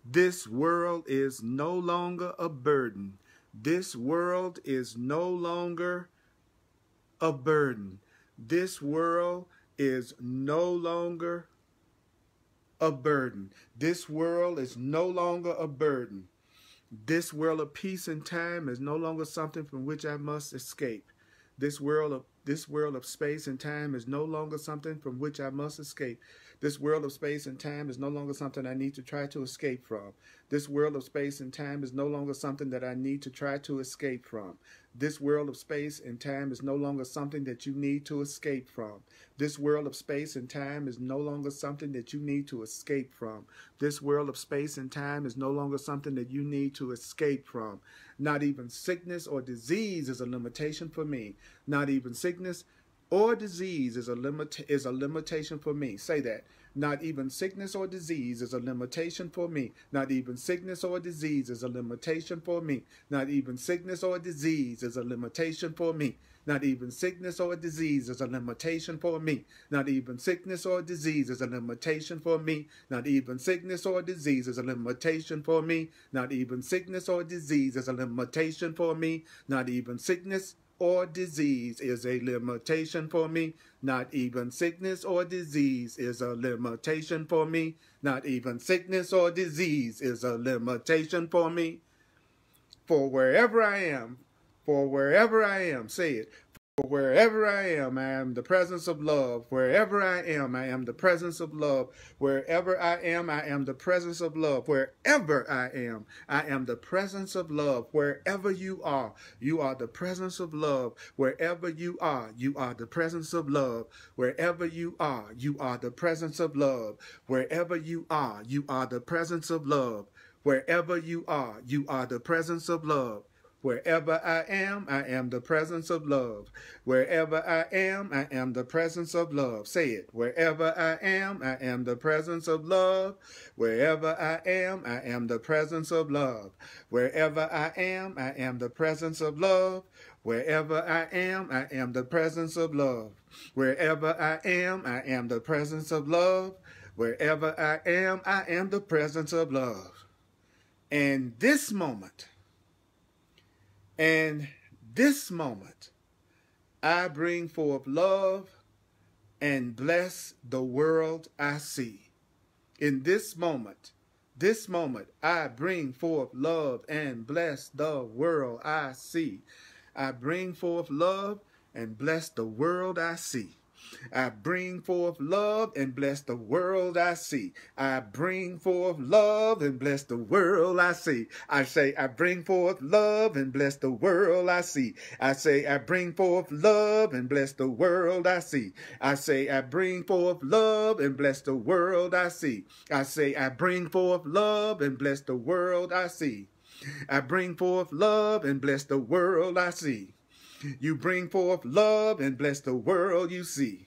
this world is no longer a burden. This world is no longer a burden. This world is no longer a burden. This world is no longer a burden. This world of peace and time is no longer something from which I must escape. This world of space and time is no longer something from which I must escape. This world of space and time is no longer something I need to try to escape from. This world of space and time is no longer something that I need to try to escape from. This world of space and time is no longer something that you need to escape from. This world of space and time is no longer something that you need to escape from. This world of space and time is no longer something that you need to escape from. Not even sickness or disease is a limitation for me. Not even sickness or disease is a limitation for me. Say that. Not even sickness or disease is a limitation for me. Not even sickness or disease is a limitation for me. Not even sickness or disease is a limitation for me. Not even sickness or disease is a limitation for me. Not even sickness or disease is a limitation for me. Not even sickness or disease is a limitation for me. Not even sickness or disease is a limitation for me. Not even sickness or disease is a limitation for me. Not even sickness or disease is a limitation for me. Not even sickness or disease is a limitation for me. For wherever I am, say it. For wherever I am the presence of love. Wherever I am the presence of love. Wherever I am the presence of love. Wherever I am the presence of love. Wherever you are the presence of love. Wherever you are the presence of love. Wherever you are the presence of love. Wherever you are the presence of love. Wherever you are the presence of love. Wherever I am the presence of love. Wherever I am the presence of love. Say it. Wherever I am the presence of love. Wherever I am the presence of love. Wherever I am the presence of love. Wherever I am the presence of love. Wherever I am the presence of love. Wherever I am the presence of love. And this moment, I bring forth love and bless the world I see. In this moment, I bring forth love and bless the world I see. I bring forth love and bless the world I see. I bring forth love and bless the world I see. I bring forth love and bless the world I see. I say, I bring forth love and bless the world I see. I say, I bring forth love and bless the world I see. I say, I bring forth love and bless the world I see. I say, I bring forth love and bless the world I see. I bring forth love and bless the world I see. You bring forth love and bless the world you see.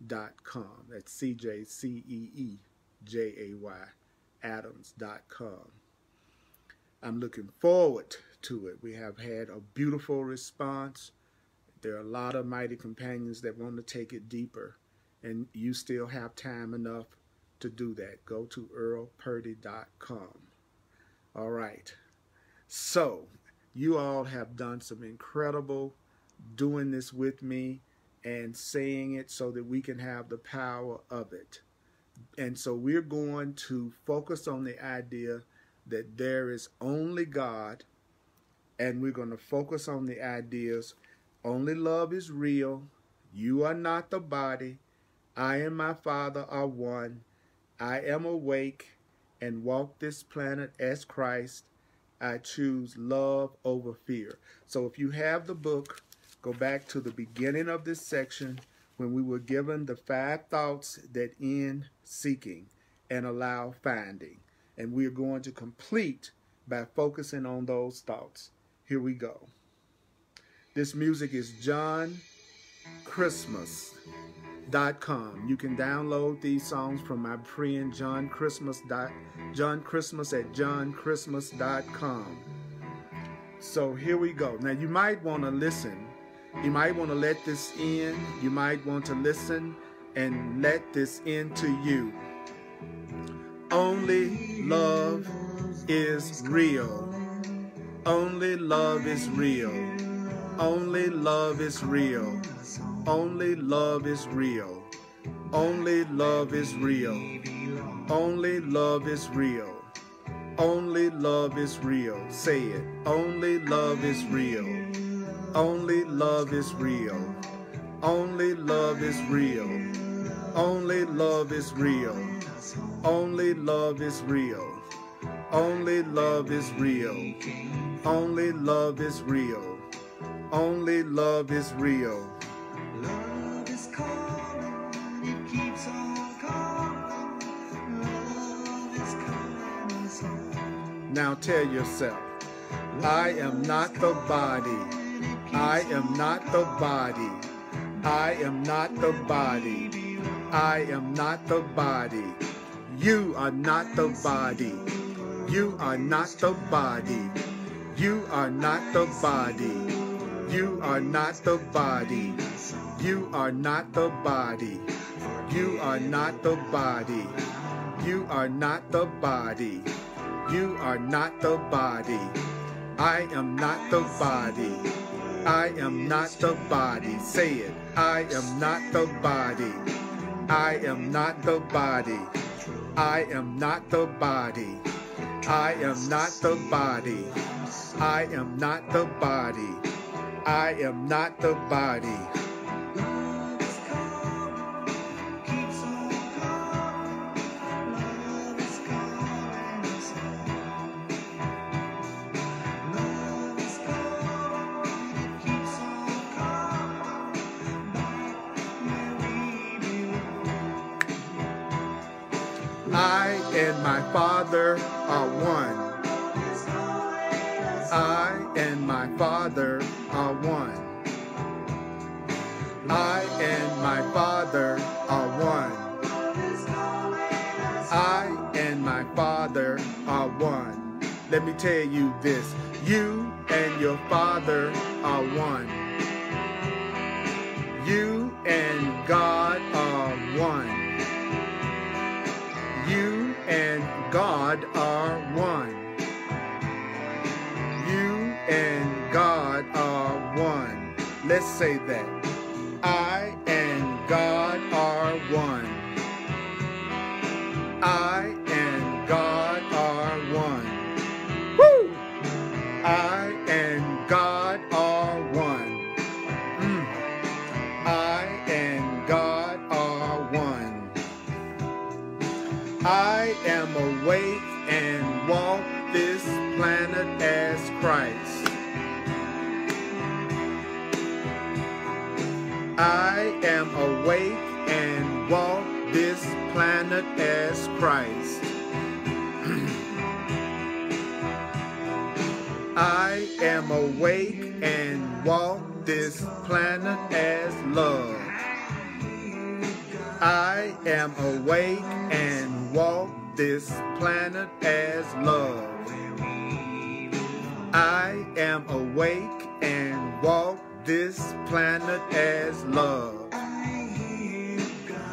That's CJCEEJAY Adams.com. I'm looking forward to it. We have had a beautiful response. There are a lot of mighty companions that want to take it deeper, and you still have time enough to do that. Go to earlpurdy.com. All right. So you all have done some incredible doing this with me and saying it so that we can have the power of it. And so we're going to focus on the idea that there is only God, and we're going to focus on the ideas only love is real, you are not the body, I and my Father are one, I am awake and walk this planet as Christ, I choose love over fear. So if you have the book, go back to the beginning of this section when we were given the 5 thoughts that end seeking and allow finding. And we're going to complete by focusing on those thoughts. Here we go. This music is JohnChristmas.com. You can download these songs from my friend John Christmas at JohnChristmas.com. So here we go. Now you might want to listen. You might want to let this in. You might want to listen and let this into you. Only love is real. Only love is real. Only love is real. Only love is real. Only love is real. Only love is real. Only love is real. Say it. Only love is real. Only love is real. Only love is real. Only love is real. Only love is real. Only love is real. Only love is real. Only love is real.
Love is calling, it keeps on calling. Love is calling us home.
Now tell yourself, I am not the body. I am not the body. I am not the body. I am not the body. You are not the body. You are not the body. You are not the body. You are not the body. You are not the body. You are not the body. You are not the body. You are not the body. I am not the body. I am not the body. Say it. I am not the body. I am not the body. I am not the body. I am not the body. I am not the body. I am not the body.
Love is calling, keeps on calling. Love is calling us home. Love is calling, it keeps on calling. Back where we belong.
I and my Father are one. I and my Father are one. I and my Father are one. I and my Father are one. Let me tell you this. You and your Father are one. You and God are one. You and God are one. You and God are one. Let's say that. I and God are one. I and God are one. Woo! I and God are one. I and God are one. I am awake and walk this planet as Christ. I am awake and walk this planet as Christ. I am awake and walk this planet as love. I am awake and walk this planet as love. I am awake and walk this planet as love.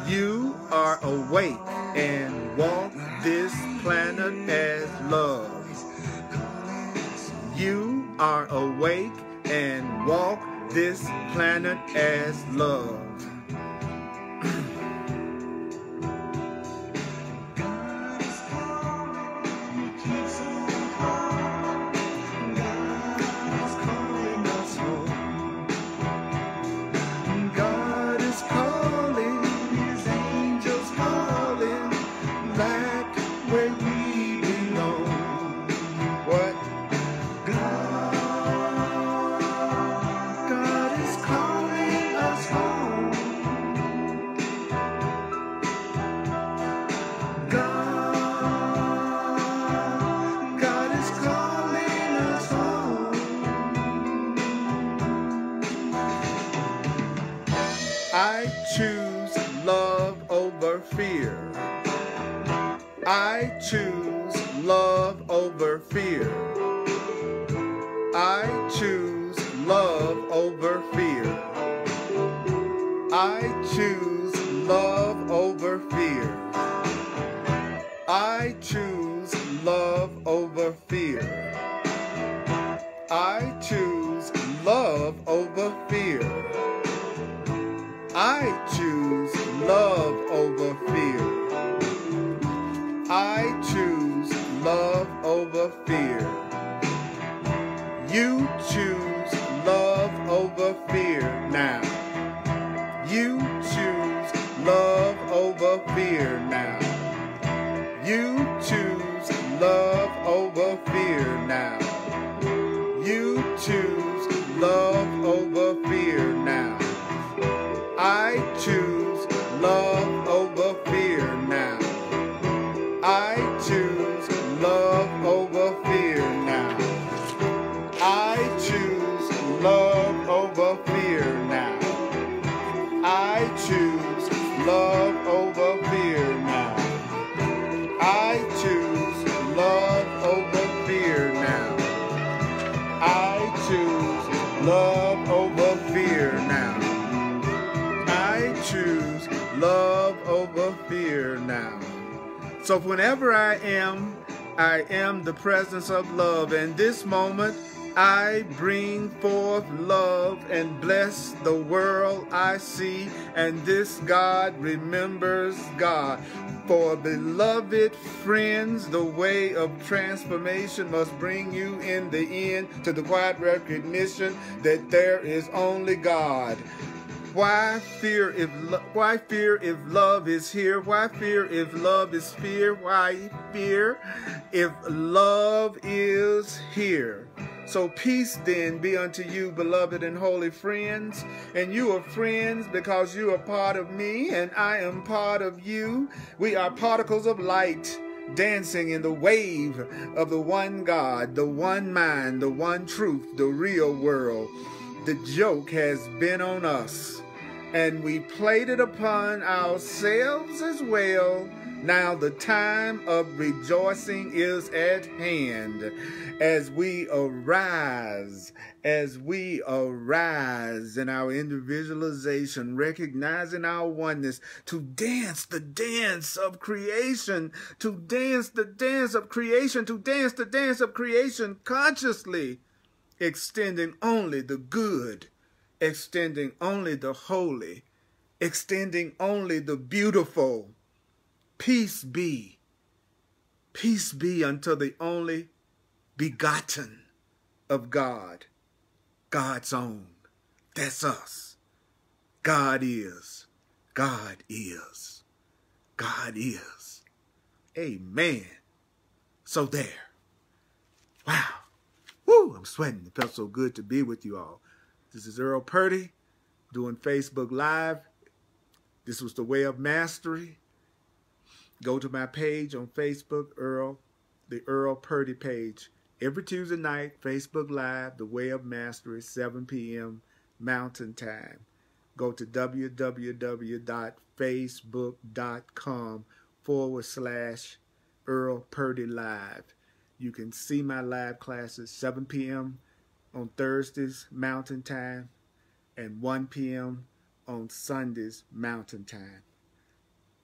You are awake and walk this planet as love. You are awake and walk this planet as love. I choose love over fear. I choose love over fear. I choose love over fear. I choose love over fear. I choose love over fear. I choose love over fear. I choose love over fear. I choose love over fear. You choose love over fear now. You choose love over fear now. You choose love over fear now. You choose love over fear now. I choose love over fear now. I choose love over fear now. I choose love over fear now. I choose love over fear now. I choose love over fear now. I choose love over fear now. I choose love over fear now. So whenever I am the presence of love. And this moment, I bring forth love and bless the world I see. And this God remembers God. For beloved friends, the way of transformation must bring you in the end to the quiet recognition that there is only God. Why fear if love is here? Why fear if love is fear? Why fear if love is here? So peace then be unto you, beloved and holy friends. And you are friends because you are part of me and I am part of you. We are particles of light dancing in the wave of the one God, the one mind, the one truth, the real world. The joke has been on us, and we played it upon ourselves as well. Now the time of rejoicing is at hand as we arise in our individualization, recognizing our oneness, to dance the dance of creation, to dance the dance of creation, to dance the dance of creation consciously, extending only the good, extending only the holy, extending only the beautiful. Peace be unto the only begotten of God, God's own. That's us. God is, God is, God is. Amen. So there. Wow. Woo, I'm sweating. It felt so good to be with you all. This is Earl Purdy doing Facebook Live. This was The Way of Mastery. Go to my page on Facebook, the Earl Purdy Page. Every Tuesday night, Facebook Live, The Way of Mastery, 7 p.m. Mountain Time. go to www.facebook.com/Earl Purdy Live. You can see my live classes 7 p.m. on Thursdays Mountain Time and 1 p.m. on Sundays Mountain Time.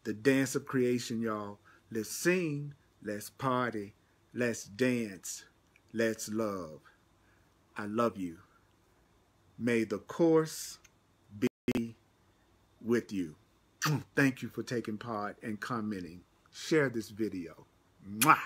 The dance of creation, y'all. Let's sing, let's party, let's dance, let's love. I love you. May the course be with you. Thank you for taking part and commenting. Share this video. Mwah!